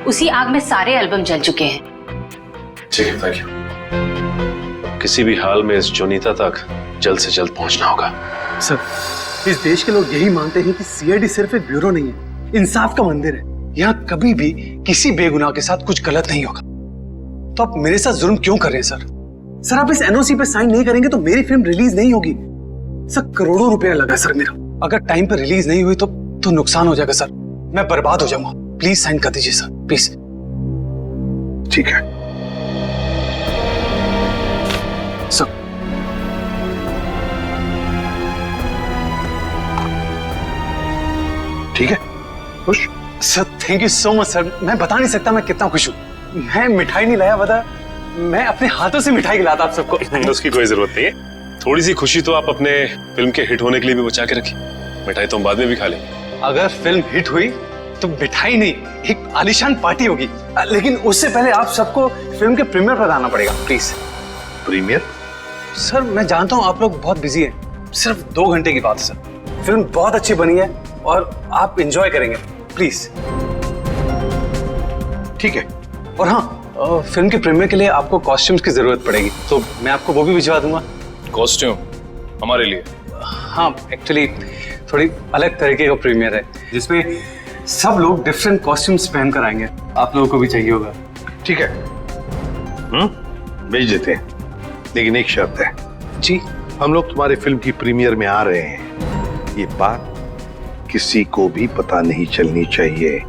उसी आग में सारे एल्बम जल चुके हैं। ठीक है, थैंक यू। किसी भी हाल में इस जॉनीता तक जल्द से जल्द पहुंचना होगा। सर, इस देश के लोग यही मानते हैं कि सीआईडी सिर्फ एक ब्यूरो नहीं है, इंसाफ का मंदिर है। यहाँ कभी भी किसी बेगुनाह के साथ कुछ गलत नहीं होगा। तो आप मेरे साथ जुल्म क्यों कर रहे हैं सर? सर, आप इस एनओसी पे साइन नहीं करेंगे तो मेरी फिल्म रिलीज नहीं होगी। सर, करोड़ों रुपया लगा सर मेरा, अगर टाइम पर रिलीज नहीं हुई तो नुकसान हो जाएगा सर, मैं बर्बाद हो जाऊंगा। प्लीज साइन कर दीजिए सर, प्लीज। ठीक है सर। ठीक है, खुश? Sir, thank you so much sir. मैं बता नहीं सकता मैं कितना खुश हूँ। मैं मिठाई नहीं लाया, बता, मैं अपने हाथों से मिठाई खिलाता आप सबको। उसकी कोई जरूरत नहीं है, थोड़ी सी खुशी तो आप अपने फिल्म के हिट होने के लिए भी बचा के रखिए। मिठाई तो हम बाद में भी खा लेंगे। अगर फिल्म हिट हुई तो मिठाई नहीं, एक आलीशान पार्टी होगी, लेकिन उससे पहले आप सबको फिल्म के प्रीमियर पर आना पड़ेगा प्लीज। प्रीमियर? सर, मैं जानता हूँ आप लोग बहुत बिजी हैं, सिर्फ 2 घंटे की बात है सर। फिल्म बहुत अच्छी बनी है और आप एंजॉय करेंगे, प्लीज। ठीक है। और हाँ, फिल्म के प्रीमियर के लिए आपको कॉस्ट्यूम्स की जरूरत पड़ेगी, तो मैं आपको वो भी भिजवा दूंगा। कॉस्ट्यूम हमारे लिए? हाँ, एक्चुअली थोड़ी अलग तरीके का प्रीमियर है जिसमें सब लोग डिफरेंट कॉस्ट्यूम्स पहनकर आएंगे। आप लोगों को भी चाहिए होगा। ठीक है, भेज देते हैं, लेकिन एक शर्त है। जी? हम लोग तुम्हारे फिल्म की प्रीमियर में आ रहे हैं, ये बात किसी को भी पता नहीं चलनी चाहिए,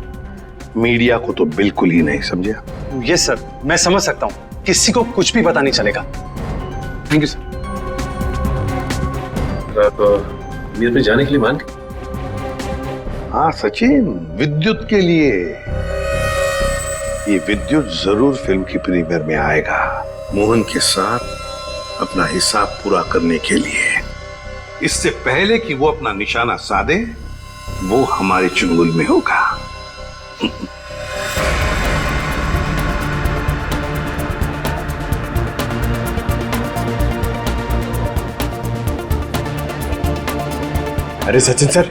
मीडिया को तो बिल्कुल ही नहीं, समझे? यस सर, मैं समझ सकता हूँ, किसी को कुछ भी पता नहीं चलेगा। Thank you sir. आप प्रीमियर पे जाने के लिए मान गए? हाँ सचिन, विद्युत के लिए। ये विद्युत जरूर फिल्म की प्रीमियर में आएगा, मोहन के साथ अपना हिसाब पूरा करने के लिए। इससे पहले कि वो अपना निशाना साधे, वो हमारे चुंगल में होगा। अरे सचिन सर,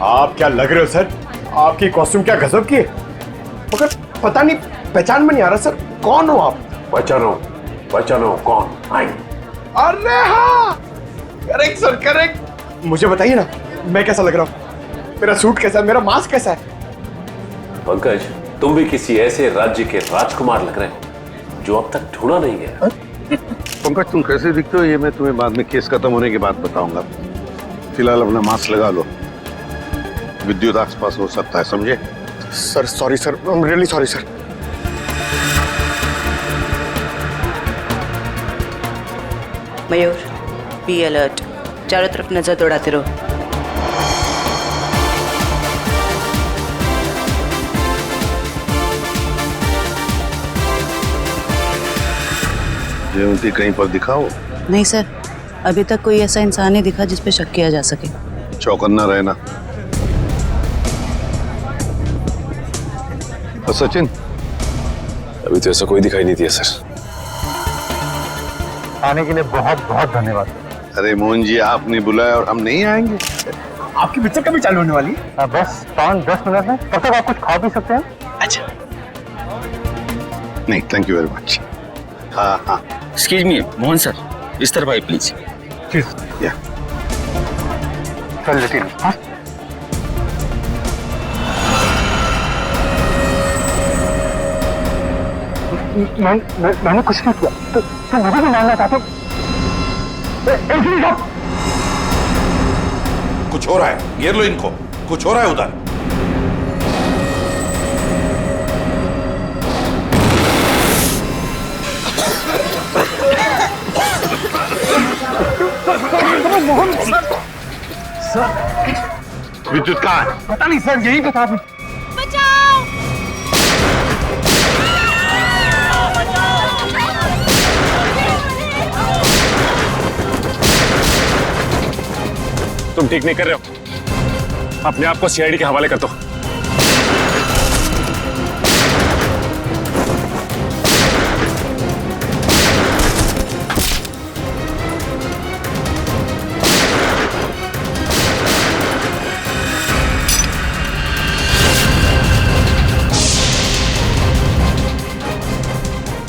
आप क्या लग रहे हो सर? आपकी कॉस्ट्यूम क्या गजब की है, मगर पता नहीं पहचान में नहीं आ रहा सर, कौन हो आप? पहचानो कौन? आई। अरे हाँ, करेक्ट सर करेक्ट। मुझे बताइए ना, मैं कैसा लग रहा हूँ? मेरा सूट कैसा है, मेरा मास्क कैसा है? पंकज, तुम भी किसी ऐसे राज्य के राजकुमार लग रहे हो जो अब तक ढूंढा नहीं गया। पंकज, तुम कैसे दिखते हो ये मैं तुम्हें बाद में केस खत्म होने के बाद बताऊंगा। फिलहाल अपना मास्क लगा लो, विद्युत आसपास हो सकता है, समझे? Sir sorry sir, I am really sorry sir. Mayur, be alert, चारों तरफ नजर दौड़ाते रहो। जयवंती कहीं पर दिखाओ। नहीं सर, अभी तक कोई ऐसा इंसान नहीं दिखा जिस पे शक किया जा सके। चौकन्ना रहना। और सचिन? अभी तो ऐसा कोई दिखाई नहीं दिया सर। आने के लिए बहुत बहुत धन्यवाद। अरे मोहन जी, आपने बुलाया और हम नहीं आएंगे? आपकी पिक्चर कभी चालू होने वाली है? बस 5-10 मिनट में, तब तक आप कुछ खा भी सकते हैं। अच्छा। नहीं, थैंक यू वेरी मच। हाँ हाँ। एक्सक्यूज मी मोहन सर, इस तरफ आइए प्लीज। या। चल लेते हैं। हाँ? मैंने कुछ नहीं किया, तो मुझे भी मानना चाहते हो? कुछ हो रहा है, घेर लो इनको, कुछ हो रहा है उधर। सर, विद्युत कहाँ है? पता नहीं सर, यही बता दो। तुम ठीक नहीं कर रहे हो, अपने आप को सीआईडी के हवाले कर दो।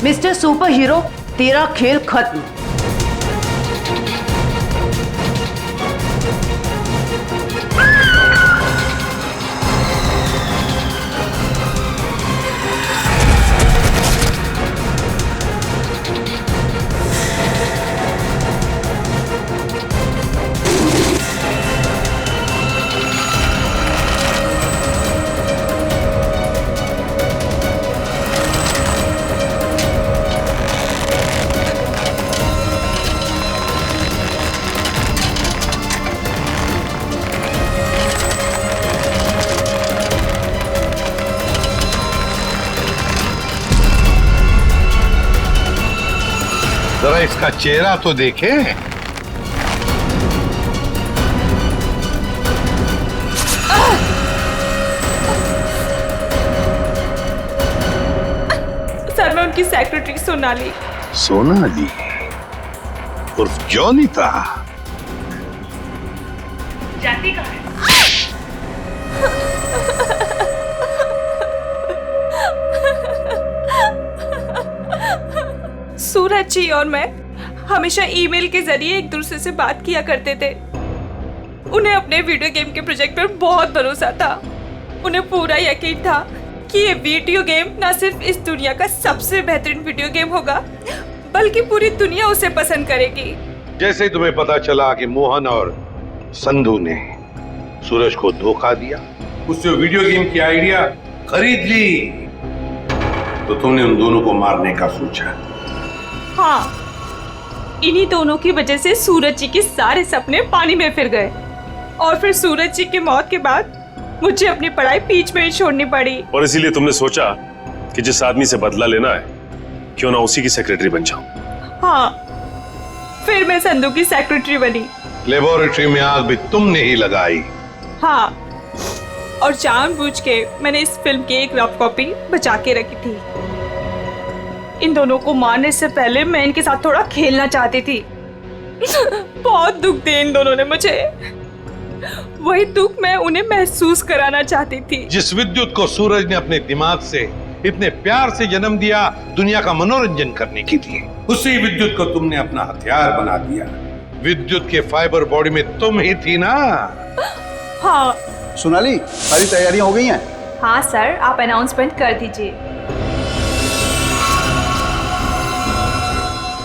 मिस्टर सुपर हीरो, तेरा खेल खत्म। जरा इसका चेहरा तो देखे। सर, मैं उनकी सेक्रेटरी सोनाली। सोनाली उर्फ जॉनी था। जाती कहाँ है? सूरज जी और मैं हमेशा ईमेल के जरिए एक दूसरे से बात किया करते थे। उन्हें अपने वीडियो गेम के प्रोजेक्ट पर बहुत भरोसा था। उन्हें पूरा यकीन था कि ये वीडियो गेम न सिर्फ इस दुनिया का सबसे बेहतरीन वीडियो गेम होगा, बल्कि पूरी दुनिया उसे पसंद करेगी। जैसे ही तुम्हें पता चला कि मोहन और संधू ने सूरज को धोखा दिया, उससे वीडियो गेम की आइडिया खरीद ली, तो तुमने उन दोनों को मारने का सोचा। हाँ, इन्हीं दोनों की वजह से सूरज जी के सारे सपने पानी में फिर गए और फिर सूरज जी की मौत के बाद मुझे अपनी पढ़ाई बीच में ही छोड़नी पड़ी। और इसीलिए तुमने सोचा कि जिस आदमी से बदला लेना है क्यों ना उसी की सेक्रेटरी बन जाऊं। हाँ, फिर मैं संधू की सेक्रेटरी बनी। लेबोरेटरी में आग भी तुमने ही लगाई। हाँ, और जानबूझ के मैंने इस फिल्म की एक रफ कॉपी बचा के रखी थी। इन दोनों को मारने से पहले मैं इनके साथ थोड़ा खेलना चाहती थी। बहुत दुख दिए इन दोनों ने मुझे, वही दुख मैं उन्हें महसूस कराना चाहती थी। जिस विद्युत को सूरज ने अपने दिमाग से इतने प्यार से जन्म दिया दुनिया का मनोरंजन करने के लिए, उसी विद्युत को तुमने अपना हथियार बना दिया। विद्युत के फाइबर बॉडी में तुम ही थी ना? हाँ। सोनाली, सारी तैयारियां हो गई हैं? हाँ सर, आप अनाउंसमेंट कर दीजिए।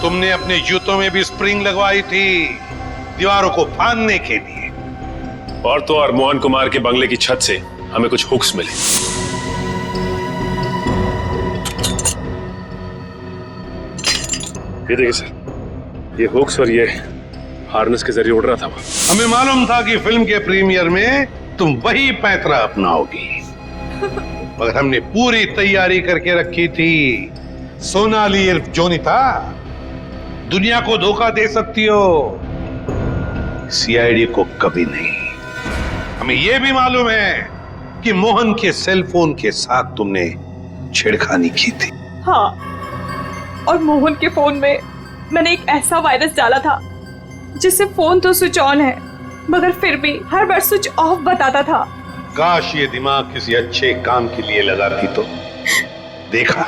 तुमने अपने जूतों में भी स्प्रिंग लगवाई थी दीवारों को फांदने के लिए। और तो और मोहन कुमार के बंगले की छत से हमें कुछ हुक्स मिले। ये देखिए सर, ये हुक्स और ये हार्नेस के जरिए उड़ रहा था वो। हमें मालूम था कि फिल्म के प्रीमियर में तुम वही पैंतरा अपनाओगी, मगर हमने पूरी तैयारी करके रखी थी। सोनाली इर्फ जोनिता, दुनिया को धोखा दे सकती हो, सीआईडी को कभी नहीं। हमें यह भी मालूम है कि मोहन के सेल फोन के साथ तुमने छेड़खानी की थी। हाँ, और मोहन के फोन में मैंने एक ऐसा वायरस डाला था जिससे फोन तो स्विच ऑन है मगर फिर भी हर बार स्विच ऑफ बताता था। काश ये दिमाग किसी अच्छे काम के लिए लगाती तो। देखा,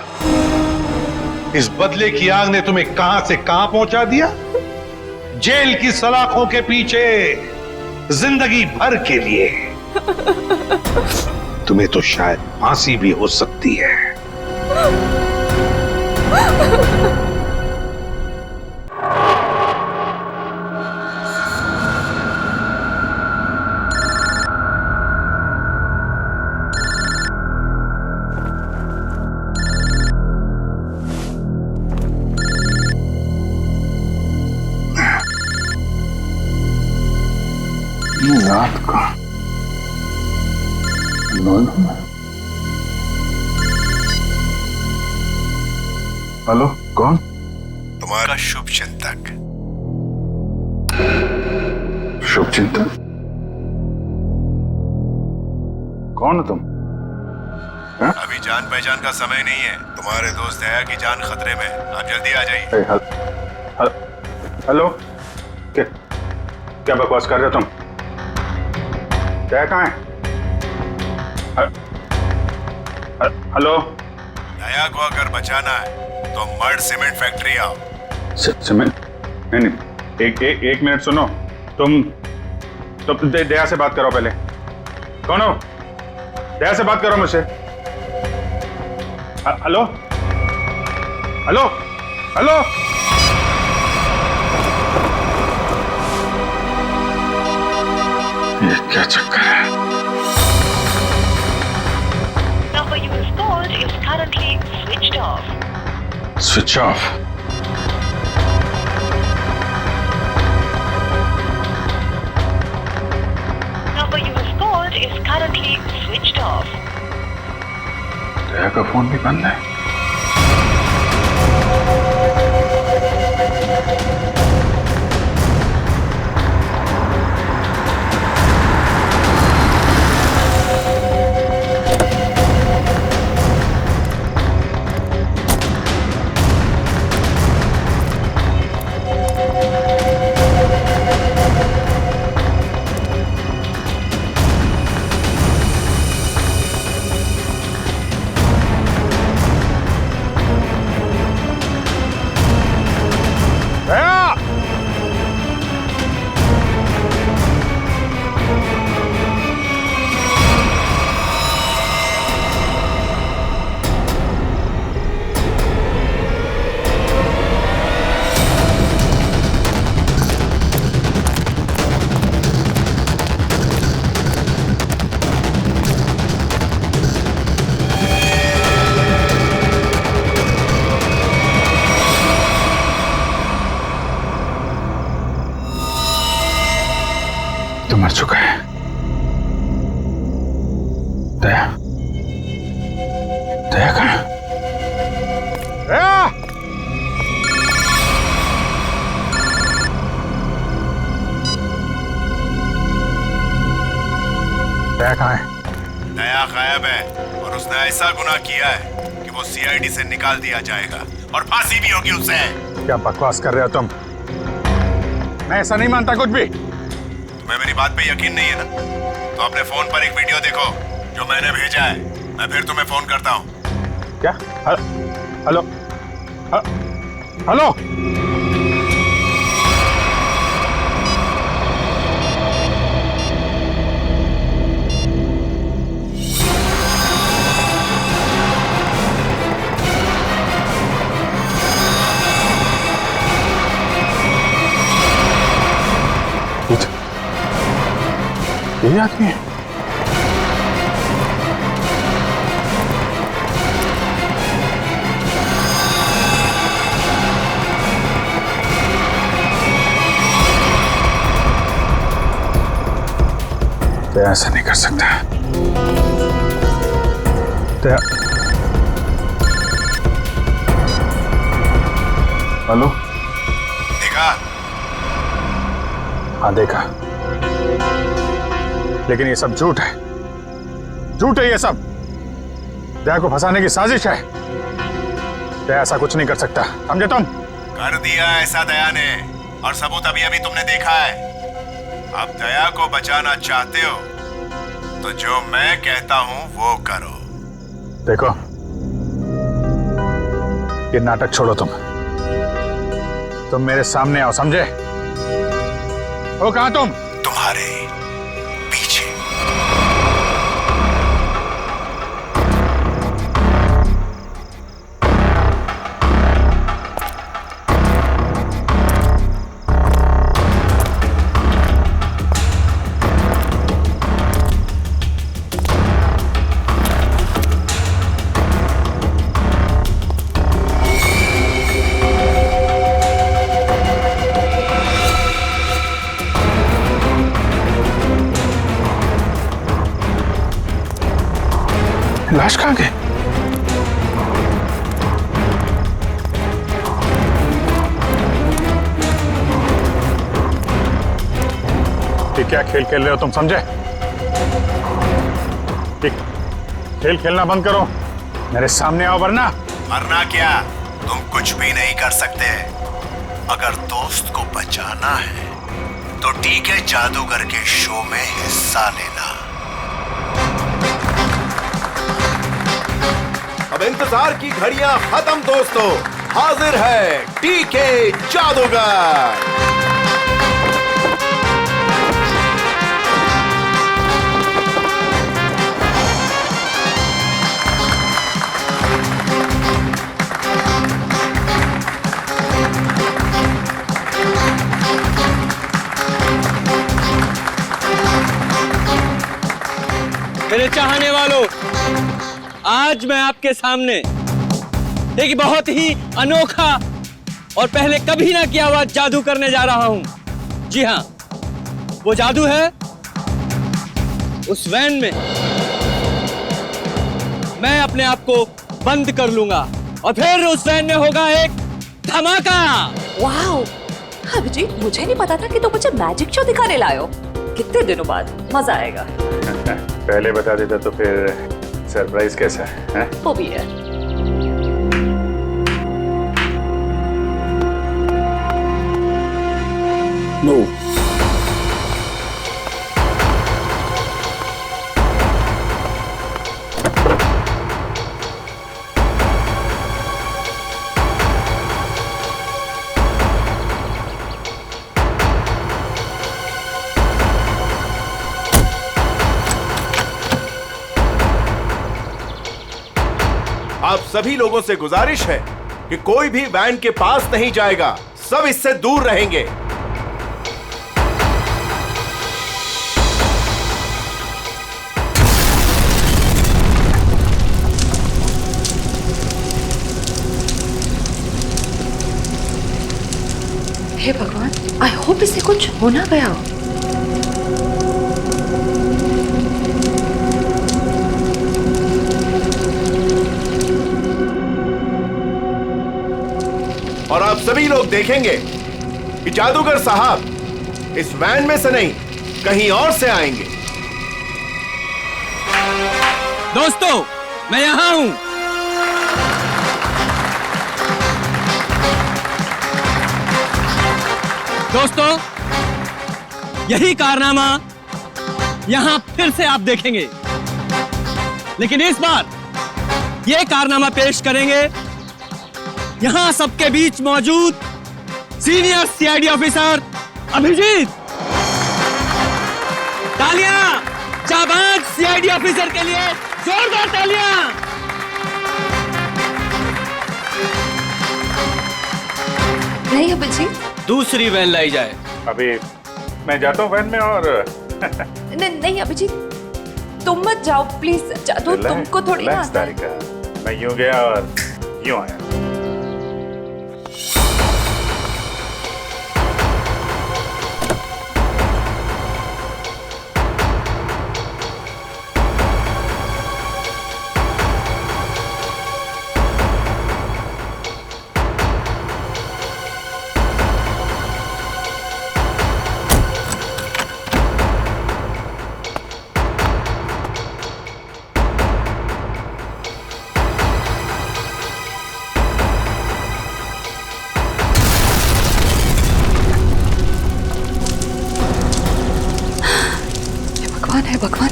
इस बदले की आग ने तुम्हें कहां से कहां पहुंचा दिया। जेल की सलाखों के पीछे जिंदगी भर के लिए। तुम्हें तो शायद फांसी भी हो सकती है। रात का 9 में। हेलो, कौन? तुम्हारा शुभ चिंतक। शुभ चिंतक? कौन हो तुम? अभी जान पहचान का समय नहीं है। तुम्हारे दोस्त दया की जान खतरे में, आप जल्दी आ जाइए। हेलो, क्या बकवास कर रहे हो तुम? क्या कहाँ है? हेलो, दया को अगर बचाना है तो मर्ड सीमेंट फैक्ट्री आओ। सीमेंट? नहीं, एक मिनट सुनो। तुम दया से बात करो पहले। कौन हो? दया से बात करो मुझसे। Hello hello hello. ये क्या चक्कर है? Number you have called is currently switched off. Switch off. Number you have called is currently switched off. दया का फोन भी बंद है। मर चुका है। दया, दया कहाँ? दया कहाँ है? दया गायब है और उसने ऐसा गुनाह किया है कि वो सीआईडी से निकाल दिया जाएगा और फांसी भी होगी उसे। क्या बकवास कर रहे हो तुम? मैं ऐसा नहीं मानता कुछ भी। तुम्हें मेरी बात पे यकीन नहीं है ना? तो अपने फोन पर एक वीडियो देखो जो मैंने भेजा है। मैं फिर तुम्हें फोन करता हूँ। क्या? Hello hello. यही आदमी है। तो ऐसा नहीं कर सकता। हेलो, देखा? हाँ देखा, लेकिन ये सब झूठ है। झूठ है ये सब। दया को फंसाने की साजिश है। दया ऐसा कुछ नहीं कर सकता, समझे तुम? कर दिया ऐसा दया ने, और सबूत अभी अभी तुमने देखा है। अब दया को बचाना चाहते हो तो जो मैं कहता हूं वो करो। देखो, ये नाटक छोड़ो। तुम मेरे सामने आओ, समझे? हो कहां तुम? तुम्हारे पीछे। लाश कहाँ गई? ये क्या खेल खेल रहे हो तुम, समझे? खेल खेलना बंद करो, मेरे सामने आओ, वरना। मरना क्या, तुम कुछ भी नहीं कर सकते। अगर दोस्त को बचाना है तो ठीक है, जादूगर के शो में हिस्सा लेना। अब इंतजार की घड़ियां खत्म दोस्तों, हाजिर है टीके जादूगर। मेरे चाहने वालों, आज मैं आपके सामने एक बहुत ही अनोखा और पहले कभी ना किया हुआ जादू करने जा रहा हूं। जी हां, वो जादू है उस वैन में मैं अपने आप को बंद कर लूंगा और फिर उस वैन में होगा एक धमाका। वाओ, अभिजीत, मुझे नहीं पता था कि तुम मुझे मैजिक शो दिखाने लाए हो। कितने दिनों बाद, मजा आएगा। पहले बता देता तो फिर सरप्राइज कैसा है? वो भी है। नो। आप सभी लोगों से गुजारिश है कि कोई भी वैन के पास नहीं जाएगा, सब इससे दूर रहेंगे। हे भगवान, आई होप इससे कुछ हो ना गया हो। और आप सभी लोग देखेंगे कि जादूगर साहब इस वैन में से नहीं, कहीं और से आएंगे। दोस्तों, मैं यहां हूं। दोस्तों, यही कारनामा यहां फिर से आप देखेंगे, लेकिन इस बार यह कारनामा पेश करेंगे यहां सबके बीच मौजूद सीनियर सीआईडी ऑफिसर अभिजीत। तालियां जाबाज सीआईडी ऑफिसर के लिए, जोरदार तालियां। नहीं अभिजीत, दूसरी वैन लाई जाए। अभी मैं जाता हूँ वैन में और नहीं अभिजीत, तुम मत जाओ प्लीज। जादू तुमको थोड़ी ना रिलैक्स आता है। तारिका, मैं यूं गया और यूं आया। भगवान है भगवान।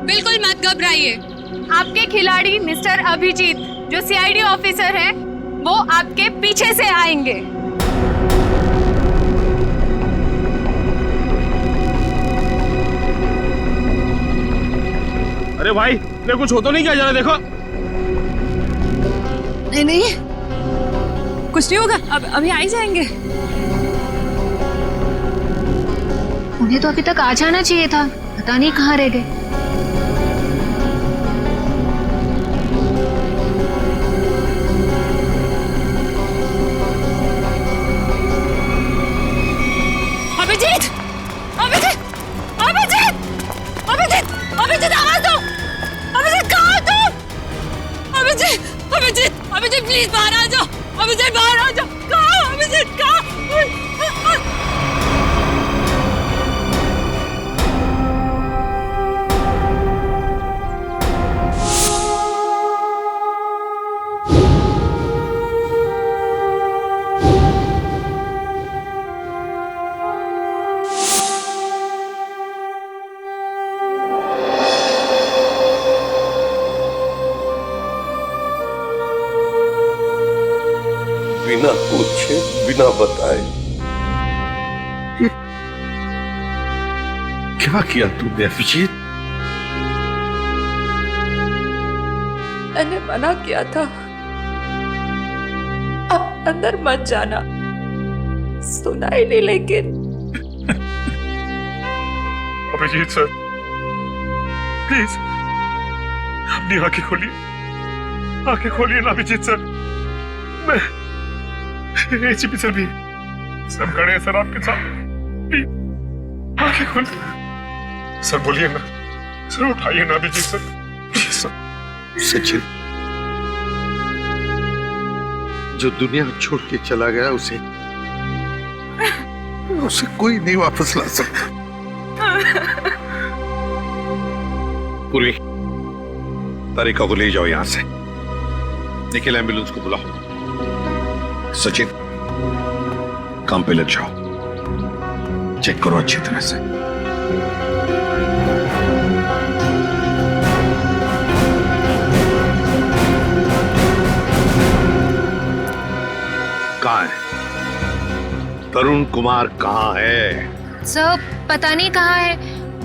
बिल्कुल मत घबराइए। आपके खिलाड़ी मिस्टर अभिजीत जो सीआईडी ऑफिसर हैं, वो आपके पीछे से आएंगे। अरे भाई, ने कुछ हो तो नहीं क्या? जरा देखो। नहीं नहीं, कुछ नहीं होगा, अब अभी आ ही जाएंगे। उन्हें तो अभी तक आ जाना चाहिए था, पता नहीं कहाँ रह गए। अभिजीत, अभिजीत, अभिजीत, अभिजीत, अभिजीत, आवाज दो। अभिजीत, कहाँ हो तुम? अभिजीत, अभिजीत, अभिजीत, प्लीज बाहर आ जाओ। अभिजीत, बाहर आ जाओ। कहाँ हो अभिजीत? कहाँ? बिना पूछे, बिना बताए क्या किया तूने अभिजीत? मैंने मना किया था, अब अंदर मत जाना। सुना ही नहीं लेकिन। अभिजीत सर, प्लीज अपनी आंखें खोलिए, आंखें खोलिए ना अभिजीत सर। मैं एसीपी सर भी सब खड़े हैं सर आपके साथ। प्लीज आंखें खोलिए सर, बोलिए ना सर, उठाइए ना Abhijit sir, please sir. Sachin जो दुनिया छोड़ के चला गया, उसे कोई नहीं वापस ला सकता। पूर्वी, तारिका को ले जाओ यहां से। निखिल, एम्बुलेंस को बुलाओ। सचिन, काम पे लग जाओ, चेक करो अच्छी तरह से। कहाँ है तरुण कुमार? कहाँ है? सर पता नहीं कहाँ है,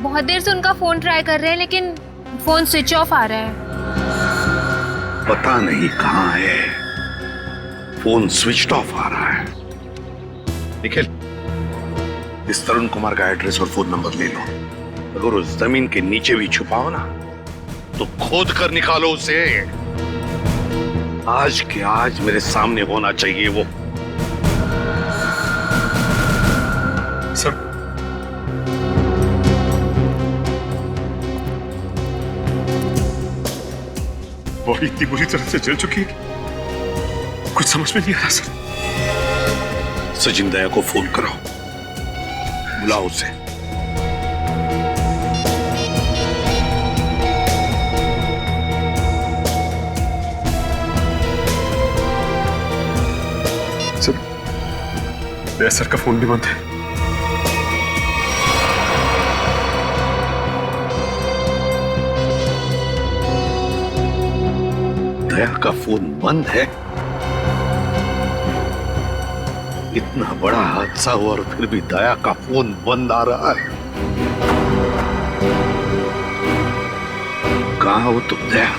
बहुत देर से उनका फोन ट्राई कर रहे हैं लेकिन फोन स्विच ऑफ आ रहा है। पता नहीं कहाँ है, फोन स्विच ऑफ आ रहा है। निखिल, इस तरुण कुमार का एड्रेस और फोन नंबर ले लो। अगर उस जमीन के नीचे भी छुपाओ ना, तो खोद कर निकालो उसे। आज के आज मेरे सामने होना चाहिए वो। सर, बॉडी इतनी बुरी तरह से जल चुकी है कि कुछ समझ में नहीं आ रहा सर। सचिन दया को फोन करो, बुलाओ उसे। सर, दया सर का फोन भी बंद है। दया का फोन बंद है? इतना बड़ा हादसा हुआ और फिर भी दया का फोन बंद आ रहा है। कहां हो तुम दया?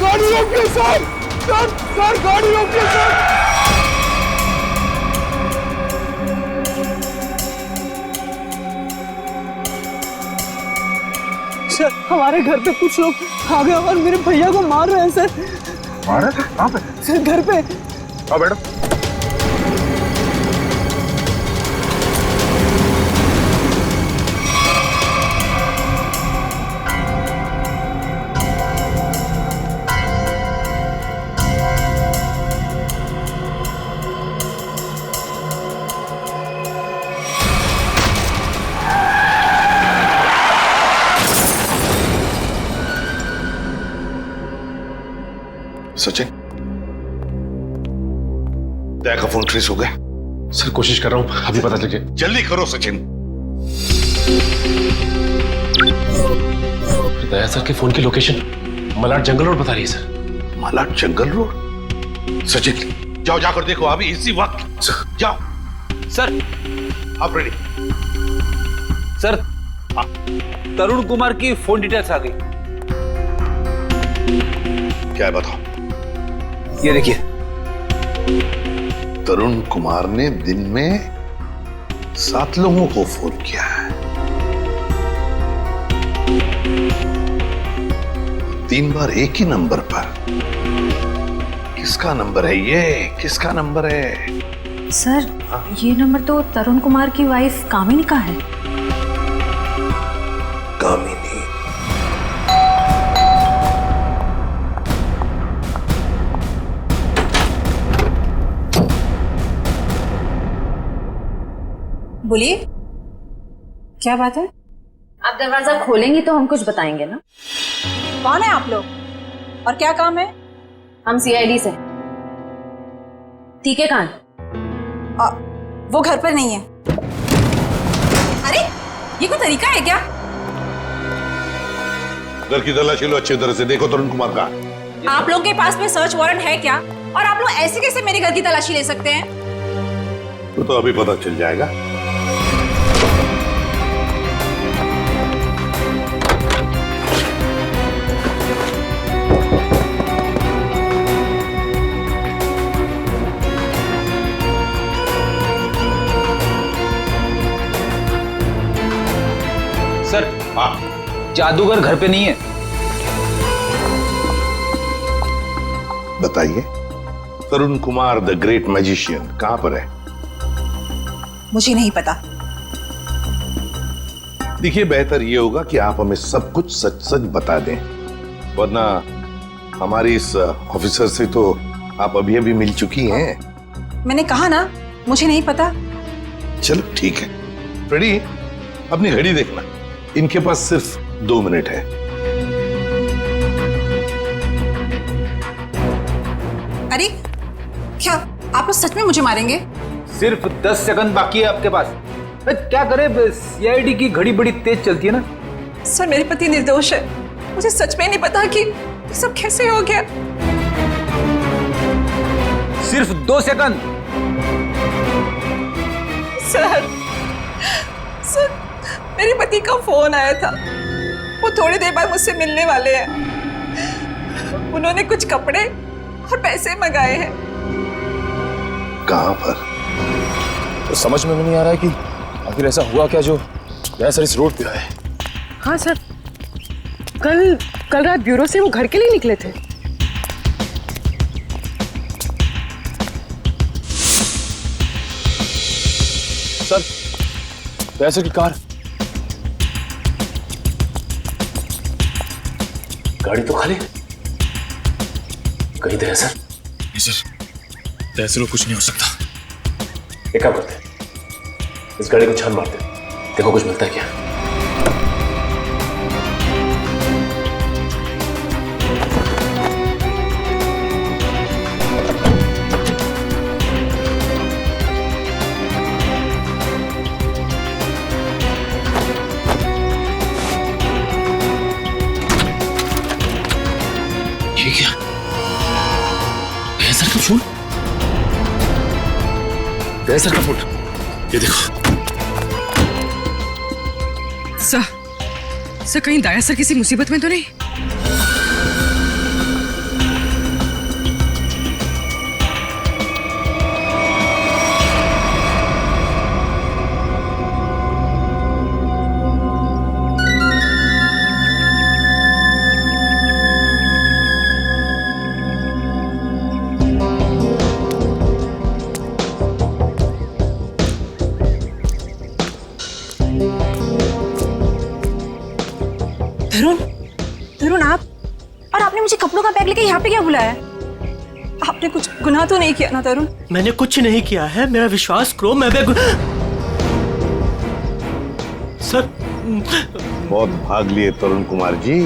गाड़ी रोकिए सर, सर गाड़ी रोकिए सर। सर हमारे घर पे कुछ लोग आ गए और मेरे भैया को मार रहे हैं सर। मार रहे? कहाँ पे? सर घर पे। आओ मैडम। सचिन, दया का फोन ट्रेस हो गया? सर कोशिश कर रहा हूं, अभी पता चल जाए। जल्दी करो सचिन। दया सर के फोन की लोकेशन मलाड जंगल रोड बता रही है सर। मलाड जंगल रोड? सचिन जाओ, जाकर देखो अभी इसी वक्त। जाओ। सर आप रेडी? सर तरुण कुमार की फोन डिटेल्स आ गई। क्या है बताओ? ये देखिए, तरुण कुमार ने दिन में 7 लोगों को फोन किया है। 3 बार एक ही नंबर पर। किसका नंबर है ये? किसका नंबर है? सर ये नंबर तो तरुण कुमार की वाइफ कामिनी का है। कामिनी? बोलिए, क्या बात है? आप दरवाजा खोलेंगी तो हम कुछ बताएंगे ना। कौन है आप लोग और क्या काम है? हम सीआईडी से। टीके खान। वो घर पर नहीं है। अरे ये कोई तरीका है क्या? घर की तलाशी लो, अच्छी तरह से देखो तरुण कुमार का। आप लोग के पास में सर्च वारंट है क्या? और आप लोग ऐसे कैसे मेरे घर की तलाशी ले सकते हैं? तो अभी पता चल जाएगा। सर जादूगर घर पे नहीं है। बताइए, तरुण कुमार द ग्रेट मैजिशियन कहां पर है? मुझे नहीं पता। देखिए, बेहतर यह होगा कि आप हमें सब कुछ सच सच बता दें, वरना हमारी इस ऑफिसर से तो आप अभी अभी मिल चुकी हैं। मैंने कहा ना, मुझे नहीं पता। चलो ठीक है। रेडी? अपनी घड़ी देखना, इनके पास सिर्फ 2 मिनट है। अरे क्या आप लोग सच में मुझे मारेंगे? सिर्फ 10 सेकंड बाकी है आपके पास। क्या करे, सीआईडी की घड़ी बड़ी तेज चलती है ना। सर मेरे पति निर्दोष है, मुझे सच में नहीं पता कि ये सब कैसे हो गया। सिर्फ 2 सेकंड। सर मेरे पति का फोन आया था, वो थोड़ी देर बाद मुझसे मिलने वाले हैं। उन्होंने कुछ कपड़े और पैसे मंगाए हैं। कहां पर? तो समझ में नहीं आ रहा है कि आखिर ऐसा हुआ क्या जो दया सर इस रोड पे आए। हाँ सर, कल रात ब्यूरो से वो घर के लिए निकले थे। सर, दया सर की कार, गाड़ी तो खाली, कहीं दया सर? नहीं सर, दया सर को कुछ नहीं हो सकता। एक काम करते हैं, इस गाड़ी को छान मारते हैं, देखो कुछ मिलता है क्या। ये क्या? दया सर का फोन? दया सर का फोन, ये देखो। सर कहीं दया सर किसी मुसीबत में तो नहीं? तरुण, आप और आपने मुझे कपड़ों का बैग लेके यहाँ पे क्या बुलाया? आपने कुछ गुनाह तो नहीं किया ना तरुण? मैंने कुछ नहीं किया है, मेरा विश्वास करो। मैं सर, बहुत भाग लिए तरुण कुमार जी,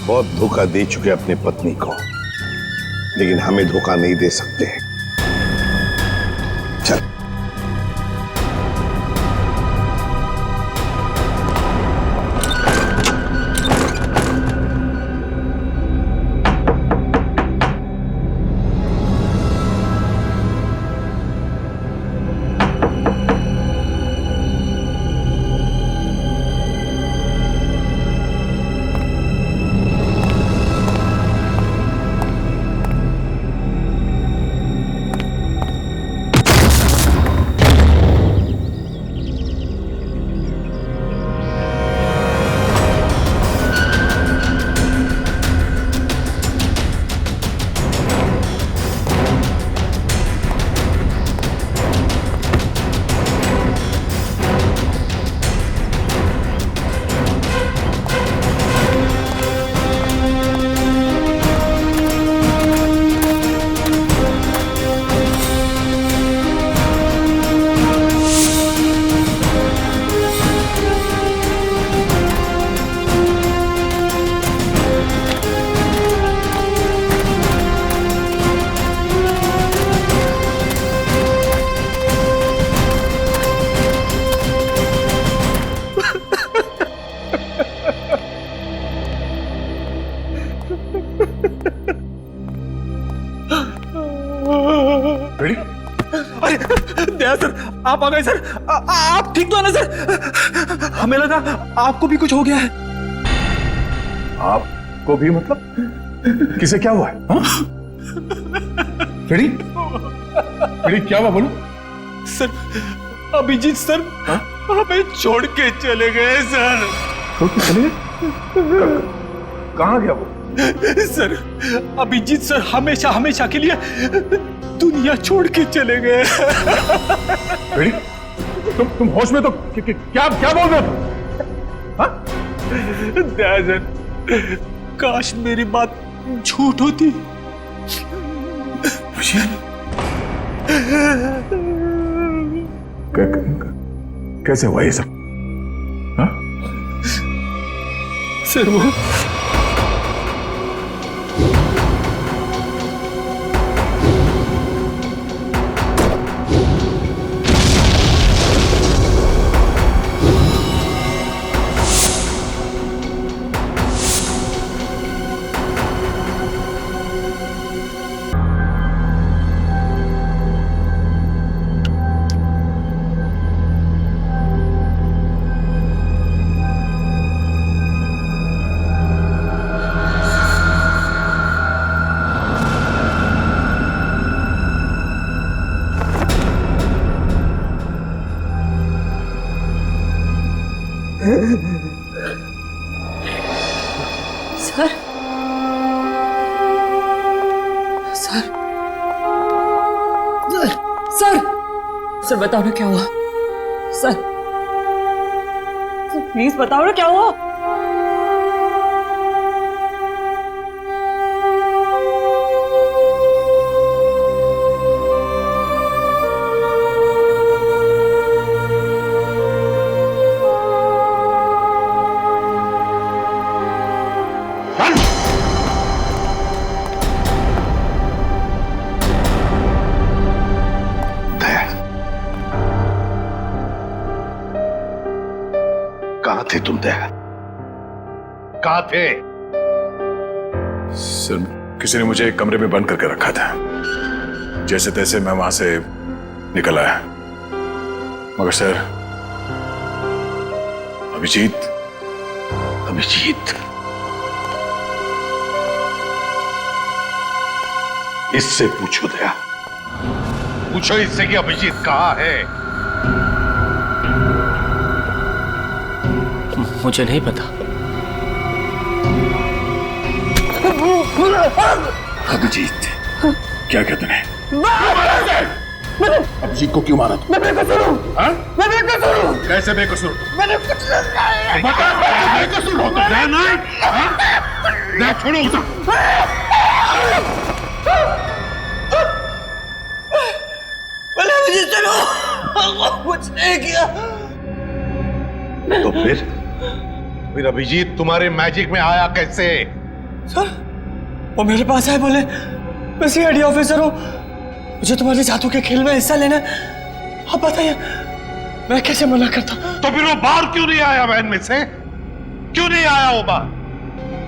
बहुत धोखा दे चुके अपनी पत्नी को, लेकिन हमें धोखा नहीं दे सकते। चल। रेडी? अरे दया सर, आप आ गए सर। आप ठीक तो है ना सर? हमें लगा आपको भी कुछ हो गया है। आपको भी मतलब? किसे क्या हुआ है? रेडी? रेडी, क्या हुआ बोलो? सर, अभिजीत सर हमें छोड़ के चले गए सर। छोड़ के चले गए? कहाँ गया वो? सर, अभिजीत सर हमेशा हमेशा के लिए दुनिया छोड़ के चले गए। रेडी? तुम होश में तो क्या बोल रहे हो? दया सर, काश मेरी बात झूठ होती। कैसे हुआ ये सब? हाँ? सर वो सर बताओ ना क्या हुआ। सर प्लीज बताओ ना क्या हुआ। कहाँ थे तुम दया? कहाँ थे? सर किसी ने मुझे एक कमरे में बंद करके रखा था। जैसे तैसे मैं वहां से निकल आया, मगर सर अभिजीत इससे पूछो दया, पूछो इससे कि अभिजीत कहाँ है? मुझे नहीं पता। अभिजीत क्या कहते हैं? अभिजीत को क्यों मारा? मैं बेकसूर हूँ। मैं बेकसूर हूँ। कैसे बेकसूर? मैंने कुछ बेकसूर हो तो ना छोड़ो उसे। मैंने अभिजीत चलो कुछ नहीं किया। तो फिर अभिजीत तुम्हारे मैजिक में आया कैसे? सर वो मेरे पास आए, बोले मैं सीआईडी ऑफिसर हूँ, मुझे तुम्हारे जादू के खेल में हिस्सा लेना है। आप बताइए मैं कैसे मना करता? तो फिर वो बाहर क्यों नहीं आया? वैन में से क्यों नहीं आया वो बाहर?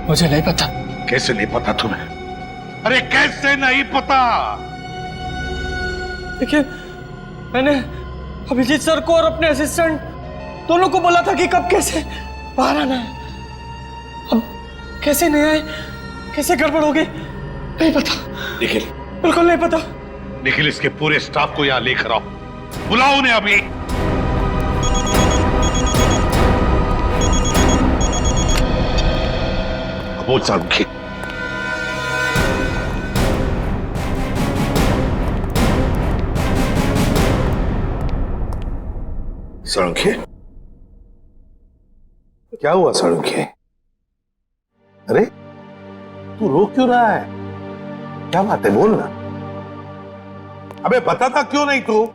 मुझे नहीं पता। कैसे नहीं पता तुम्हें? अरे कैसे नहीं पता? देखिए मैंने अभिजीत सर को और अपने असिस्टेंट दोनों को बोला था कि कब कैसे बाहर आना है। अब कैसे नहीं आए, कैसे गड़बड़ हो गई नहीं पता। निखिल बिल्कुल नहीं पता। निखिल इसके पूरे स्टाफ को यहाँ लेकर आओ, बुलाओ उन्हें अभी। बोल सारुखी। सारुखी क्या हुआ? सारुखी अरे तू रो क्यों रहा है? क्या बात है? बोल ना। अबे बता था क्यों नहीं तू?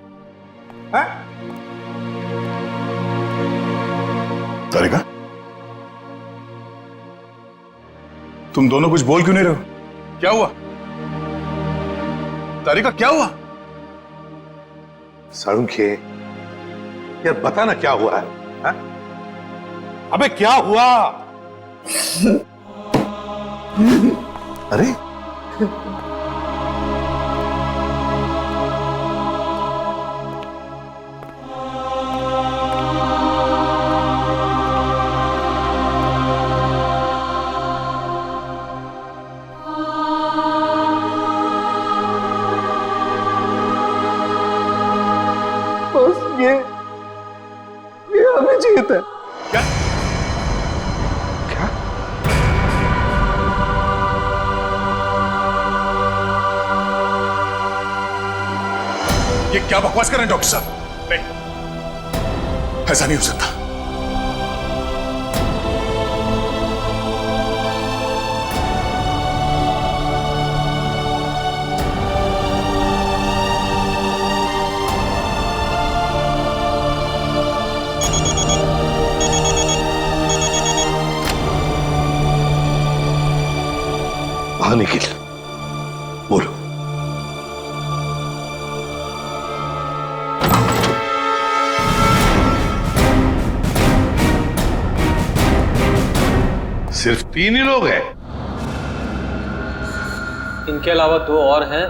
तारिका तुम दोनों कुछ बोल क्यों नहीं रहे हो? क्या हुआ? तारिका क्या हुआ? सारुखी यार बता ना क्या हुआ है? अबे क्या हुआ? अरे बस ये अभिजीत है। क्या? ये क्या बकवास कर रहे हैं डॉक्टर साहब? नहीं, ऐसा नहीं हो सकता। हाँ निखिल बोलो। सिर्फ 3 ही लोग हैं? इनके अलावा 2 और हैं।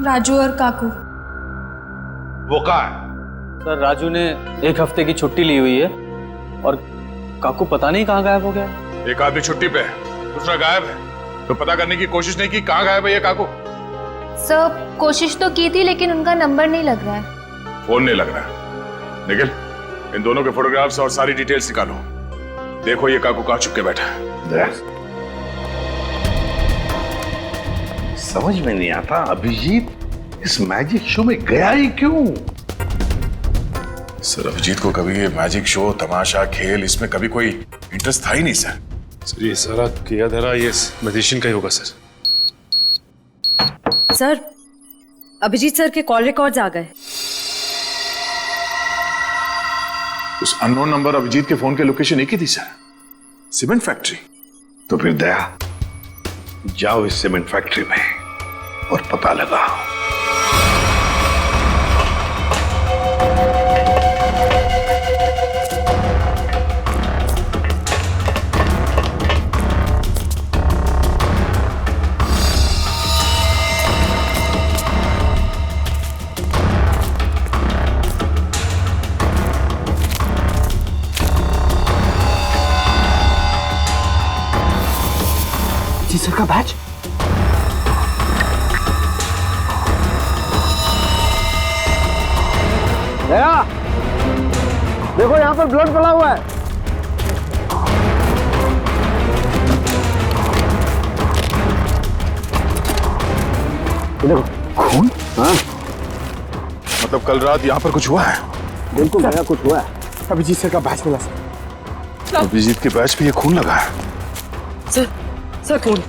राजू और काकू। वो कहाँ है? सर राजू ने 1 हफ्ते की छुट्टी ली हुई है और काकू पता नहीं कहाँ गायब हो गया। एक आदमी छुट्टी पे है, दूसरा गायब है, तो पता करने की कोशिश नहीं की कहाँ गायब है ये काकू? सर कोशिश तो की थी लेकिन उनका नंबर नहीं लग रहा है। फोन नहीं लग रहा है। निखिल इन दोनों के फोटोग्राफ्स और सारी डिटेल्स निकालो। देखो ये काकू कहाँ छुप के बैठा है। समझ में नहीं आता अभिजीत इस मैजिक शो में गया ही क्यों? सर अभिजीत को कभी ये मैजिक शो, तमाशा, खेल, इसमें कभी कोई इंटरेस्ट था ही नहीं सर। सर ये सारा किया धरा ये मैजिशियन का ही होगा सर। सर अभिजीत सर के कॉल रिकॉर्ड्स आ गए। उस अननोन नंबर अभिजीत के फोन के लोकेशन एक ही थी सर, सीमेंट फैक्ट्री। तो फिर दया, जाओ इस सीमेंट फैक्ट्री में और पता लगाओ। सर का बैच। दया, देखो यहाँ पर ब्लड पड़ा हुआ है। देखो खून। हाँ, मतलब कल रात यहाँ पर कुछ हुआ है? बिल्कुल दया, कुछ हुआ है। अभिजीत सर का बैच मिला सर। अभिजीत के बैच पे ये खून लगा है। सर कौन?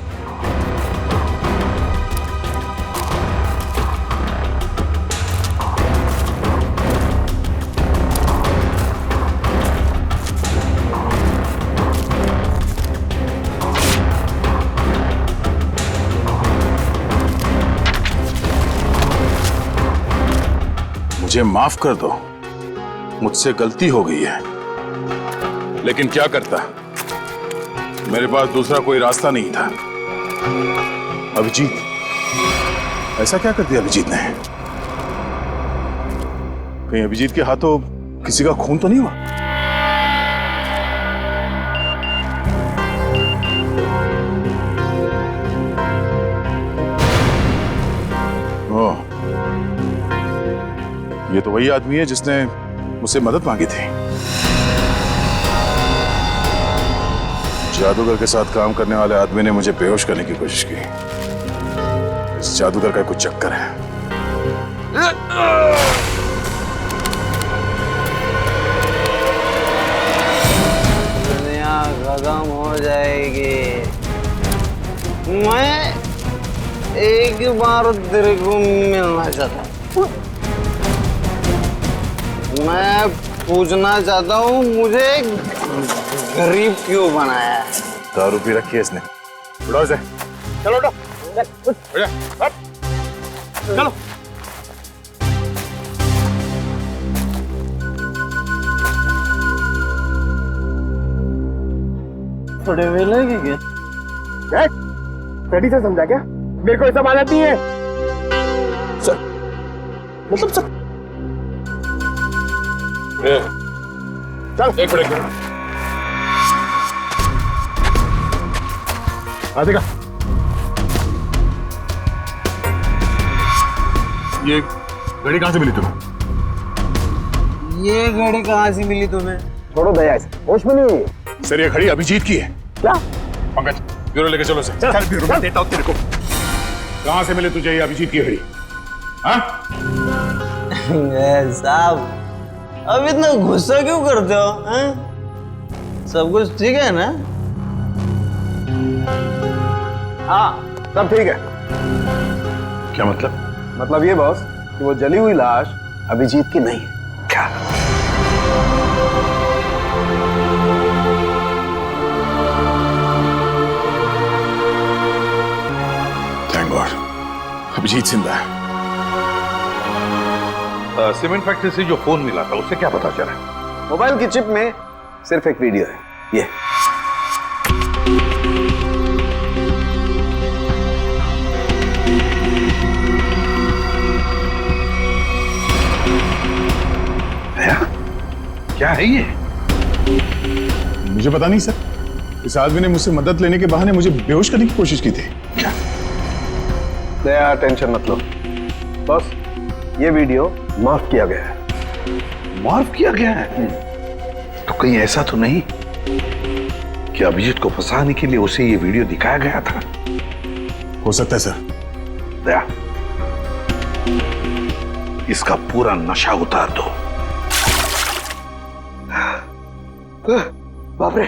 मुझे माफ कर दो, मुझसे गलती हो गई है, लेकिन क्या करता, मेरे पास दूसरा कोई रास्ता नहीं था। अभिजीत, ऐसा क्या कर दिया अभिजीत ने? कहीं अभिजीत के हाथों किसी का खून तो नहीं हुआ? ओह, ये तो वही आदमी है जिसने मुझसे मदद मांगी थी। जादूगर के साथ काम करने वाले आदमी ने मुझे बेहोश करने की कोशिश की। इस जादूगर का कुछ चक्कर है। दुनिया खत्म हो जाएगी। मैं एक बार तेरे को मिलना चाहता हूँ। मैं पूछना चाहता हूँ, मुझे गरीब क्यों बनाया? दारू पी रखी है इसने। उड़ाओ इसे। चलो उठो। चलो। थोड़े वे लगे क्या? रेडी से समझा क्या? मेरे को ऐसा मानत नहीं है सर। मतलब सर चल एक मिनट। आदेगा ये घड़ी कहां से मिली तुम्हें? ये घड़ी कहां से मिली तुम्हें? छोड़ो दया, इसे होश में नहीं हुई। सर ये घड़ी अभिजीत की है। क्या? पंकज ब्यूरो लेके चलो सर। चल ब्यूरो में देता हूं तेरे को। कहां से मिले तुझे ये अभिजीत की घड़ी? हाँ? साहब, अब इतना गुस्सा क्यों करते हो? सब कुछ ठीक है ना? हाँ सब ठीक है। क्या मतलब? मतलब ये बॉस कि वो जली हुई लाश अभिजीत की नहीं है। क्या? थैंक गॉड, अभिजीत जिंदा है। सीमेंट फैक्ट्री से जो फोन मिला था उससे क्या पता चला? मोबाइल की चिप में सिर्फ एक वीडियो है, ये। क्या है ये? मुझे पता नहीं सर, इस आदमी ने मुझसे मदद लेने के बहाने मुझे बेहोश करने की कोशिश की थी। क्या? दया टेंशन मत लो बस, ये वीडियो माफ किया गया है। माफ किया गया है? तो कहीं ऐसा तो नहीं कि अभिजीत को फंसाने के लिए उसे ये वीडियो दिखाया गया था? हो सकता है सर। दया, इसका पूरा नशा उतार दो। बाप रे,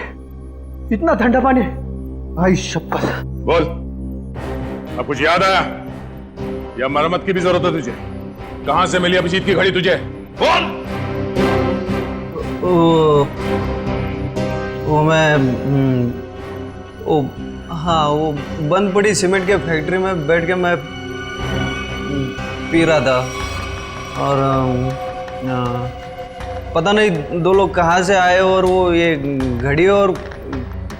इतना ठंडा पानी। भाई शपथ। बोल, अब कुछ याद आया या मरम्मत की भी जरूरत है तुझे? कहां से मिली अभिजीत की घड़ी तुझे? बोल। वो मैं हाँ, वो बंद पड़ी सीमेंट के फैक्ट्री में बैठ के मैं पी रहा था और पता नहीं दो लोग कहाँ से आए और वो ये घड़ी और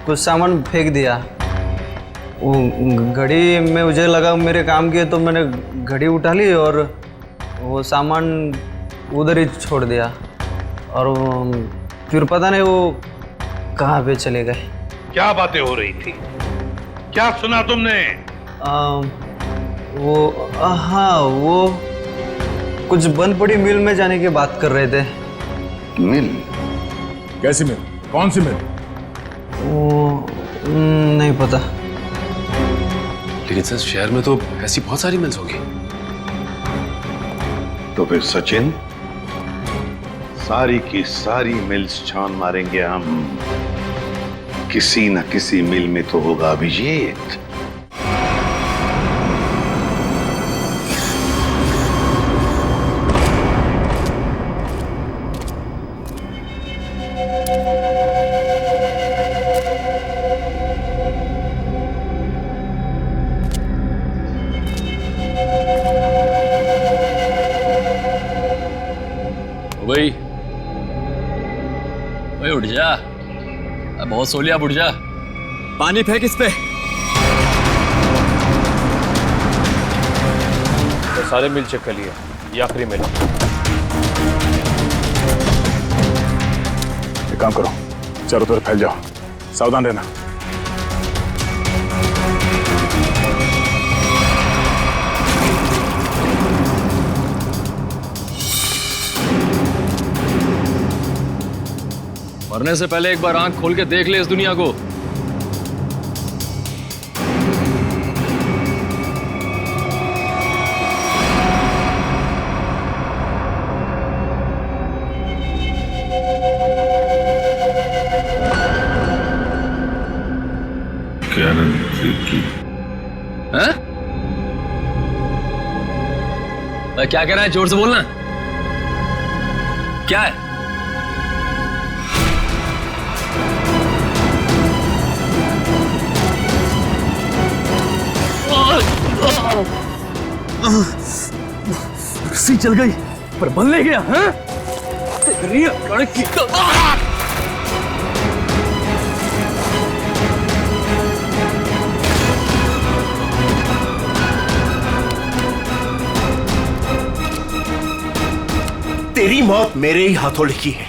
कुछ सामान फेंक दिया। वो घड़ी में मुझे लगा मेरे काम की है, तो मैंने घड़ी उठा ली और वो सामान उधर ही छोड़ दिया और फिर पता नहीं वो कहाँ पे चले गए। क्या बातें हो रही थी? क्या सुना तुमने? हाँ, वो कुछ बंद पड़ी मिल में जाने की बात कर रहे थे। मिल? कैसी मिल? कौन सी मिल? वो नहीं पता। लेकिन सर, शहर में तो ऐसी बहुत सारी मिल्स होगी। तो फिर सचिन, सारी की सारी मिल्स छान मारेंगे हम। किसी न किसी मिल में तो होगा अभिजीत। भाई उठ जा, बहुत सो लिया, उठ जा। पानी फेंक इस पे। तो सारे मिल चेक कर लिए, ये आखिरी मिल। एक काम करो, चारों तरफ फैल जाओ, सावधान रहना। मरने से पहले एक बार आंख खोल के देख ले इस दुनिया को। हैं? क्या कह रहा है? जोर से बोलना। क्या है? रस्सी चल गई पर बल ले गया। हैं? तेरी लड़की का तेरी मौत मेरे ही हाथों लिखी है।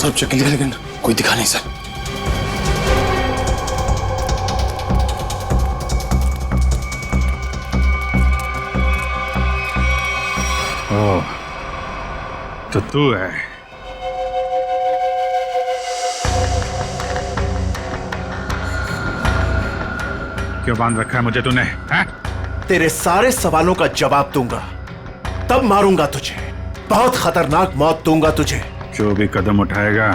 सब चेक किया लेकिन कोई दिखा नहीं सर। ओह, तो तू है। क्यों बांध रखा है मुझे तूने? हैं? तेरे सारे सवालों का जवाब दूंगा, तब मारूंगा तुझे। बहुत खतरनाक मौत दूंगा तुझे। जो भी कदम उठाएगा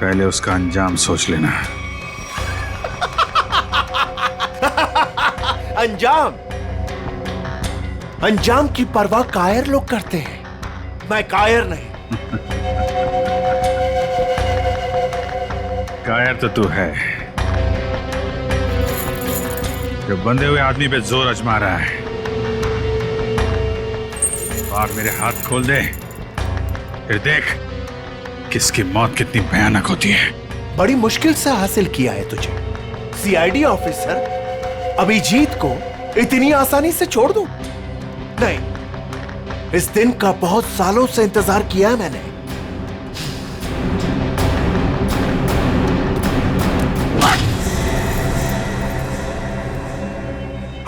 पहले उसका अंजाम सोच लेना। अंजाम? अंजाम की परवाह कायर लोग करते हैं, मैं कायर नहीं। कायर तो तू है, जो बंधे हुए आदमी पे जोर आजमा रहा है। और मेरे हाथ खोल दे, फिर देख किसकी मौत कितनी भयानक होती है। बड़ी मुश्किल से हासिल किया है तुझे। सीआईडी ऑफिसर अभिजीत को इतनी आसानी से छोड़ दूं? नहीं, इस दिन का बहुत सालों से इंतजार किया है मैंने।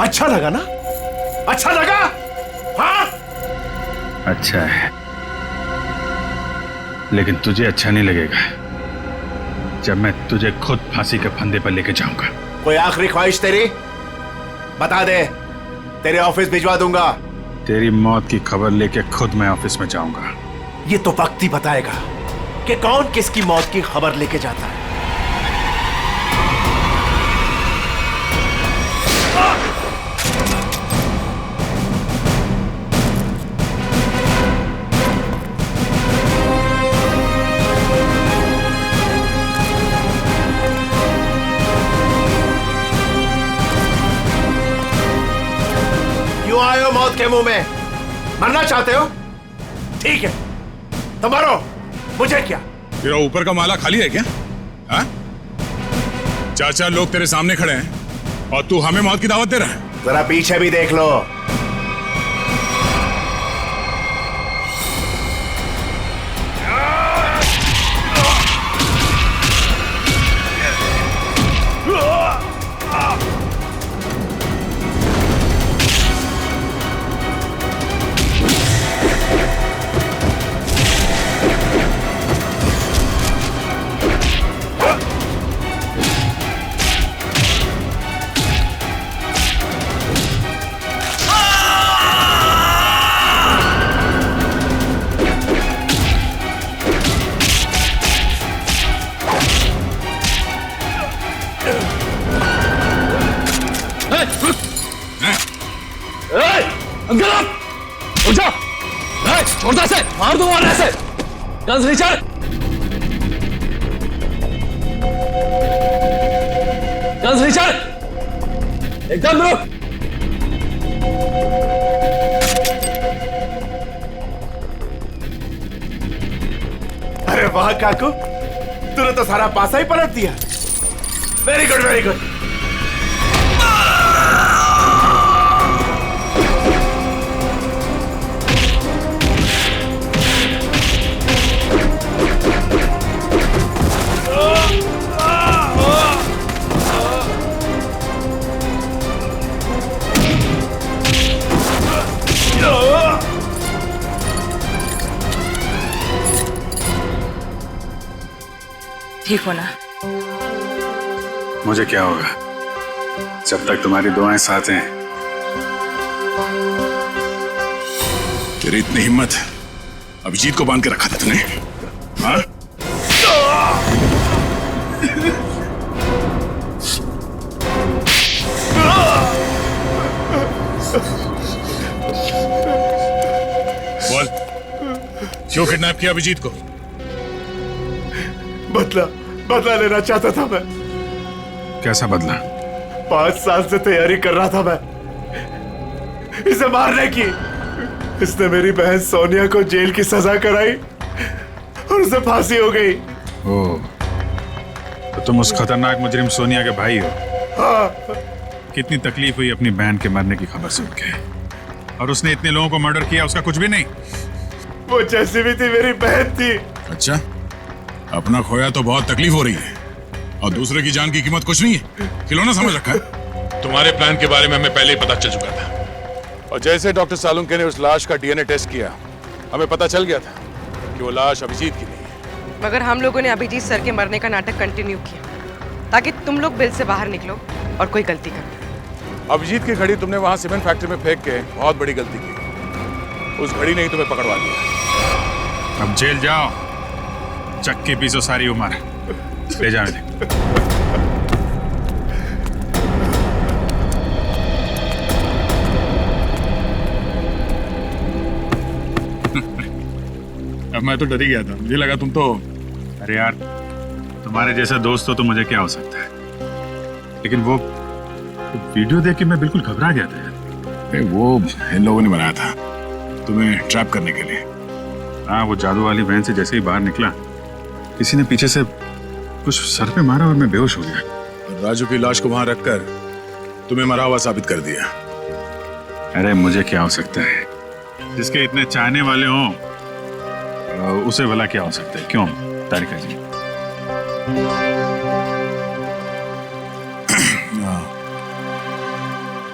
अच्छा लगा ना? अच्छा लगा? हाँ? अच्छा है, लेकिन तुझे अच्छा नहीं लगेगा जब मैं तुझे खुद फांसी के फंदे पर लेके जाऊंगा। कोई आखिरी ख्वाहिश तेरी? बता दे, तेरे ऑफिस भिजवा दूंगा। तेरी मौत की खबर लेके खुद मैं ऑफिस में जाऊंगा। ये तो वक्त ही बताएगा कि कौन किसकी मौत की खबर लेके जाता है। क्यों आए हो मौत के मुंह में? मरना चाहते हो? ठीक है, तो मरो, मुझे क्या? तेरा ऊपर का माला खाली है क्या? हाँ? 4-4 लोग तेरे सामने खड़े हैं और तू हमें मौत की दावत दे रहा है। जरा पीछे भी देख लो। छोड़ता से मार दो मारने से। गन्स रिचर्ड, गन्स रिचर्ड, एकदम रुक। अरे वाह काकू, तूने तो सारा पासा ही पलट दिया। Very good, very good. ठीक हो ना? मुझे क्या होगा जब तक तुम्हारी दुआएं साथ हैं। तेरी इतनी हिम्मत अभिजीत को बांध के रखा था तूने? हाँ? बोल, क्यों किडनैप किया अभिजीत को? बदला लेना चाहता था मैं। कैसा बदला? 5 साल से तैयारी कर रहा था मैं इसे मारने की। इसने मेरी बहन सोनिया को जेल की सजा कराई और उसे फांसी हो गई। ओह, तो तुम उस खतरनाक मुजरिम सोनिया के भाई हो? हाँ। कितनी तकलीफ हुई अपनी बहन के मरने की खबर सुन के, और उसने इतने लोगों को मर्डर किया, उसका कुछ भी नहीं? वो जैसी भी थी मेरी बहन थी। अच्छा, अपना खोया तो बहुत तकलीफ हो रही है और दूसरे की जान की कीमत कुछ नहीं है, खिलौना समझ रखा है। तुम्हारे प्लान के बारे में हमें पहले ही पता चल चुका था और जैसे डॉक्टर सालुंके ने उस लाश का डीएनए टेस्ट किया, हमें पता चल गया था कि वो लाश अभिजीत की नहीं है। मगर हम लोगों ने अभिजीत सर के मरने का नाटक कंटिन्यू किया ताकि तुम लोग बिल से बाहर निकलो और कोई गलती कर। अभिजीत की घड़ी तुमने वहां सीमेंट फैक्ट्री में फेंक के बहुत बड़ी गलती की। उस घड़ी ने ही तुम्हें पकड़वा दिया। अब जेल जाओ, चक्के पीसो सारी उम्र, ले जाने दे। अब मैं तो डर ही गया था, मुझे लगा तुम तो, अरे यार तुम्हारे जैसा दोस्त हो तो मुझे क्या हो सकता है, लेकिन वो वीडियो देख के मैं बिल्कुल घबरा गया था यार। वो इन लोगों ने बनाया था तुम्हें ट्रैप करने के लिए। हाँ, वो जादू वाली वैन से जैसे ही बाहर निकला, किसी ने पीछे से कुछ सर पे मारा और मैं बेहोश हो गया। राजू की लाश को वहां रखकर तुम्हें मरा हुआ साबित कर दिया। अरे मुझे क्या हो सकता है, जिसके इतने चाहने वाले हों उसे भला क्या हो सकता है, क्यों तारिका जी?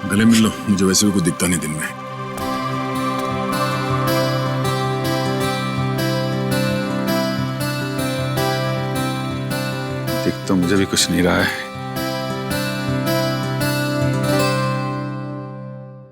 गले मिल लो, मुझे वैसे भी कुछ दिखता नहीं दिन में। दिख तो मुझे भी कुछ नहीं रहा है,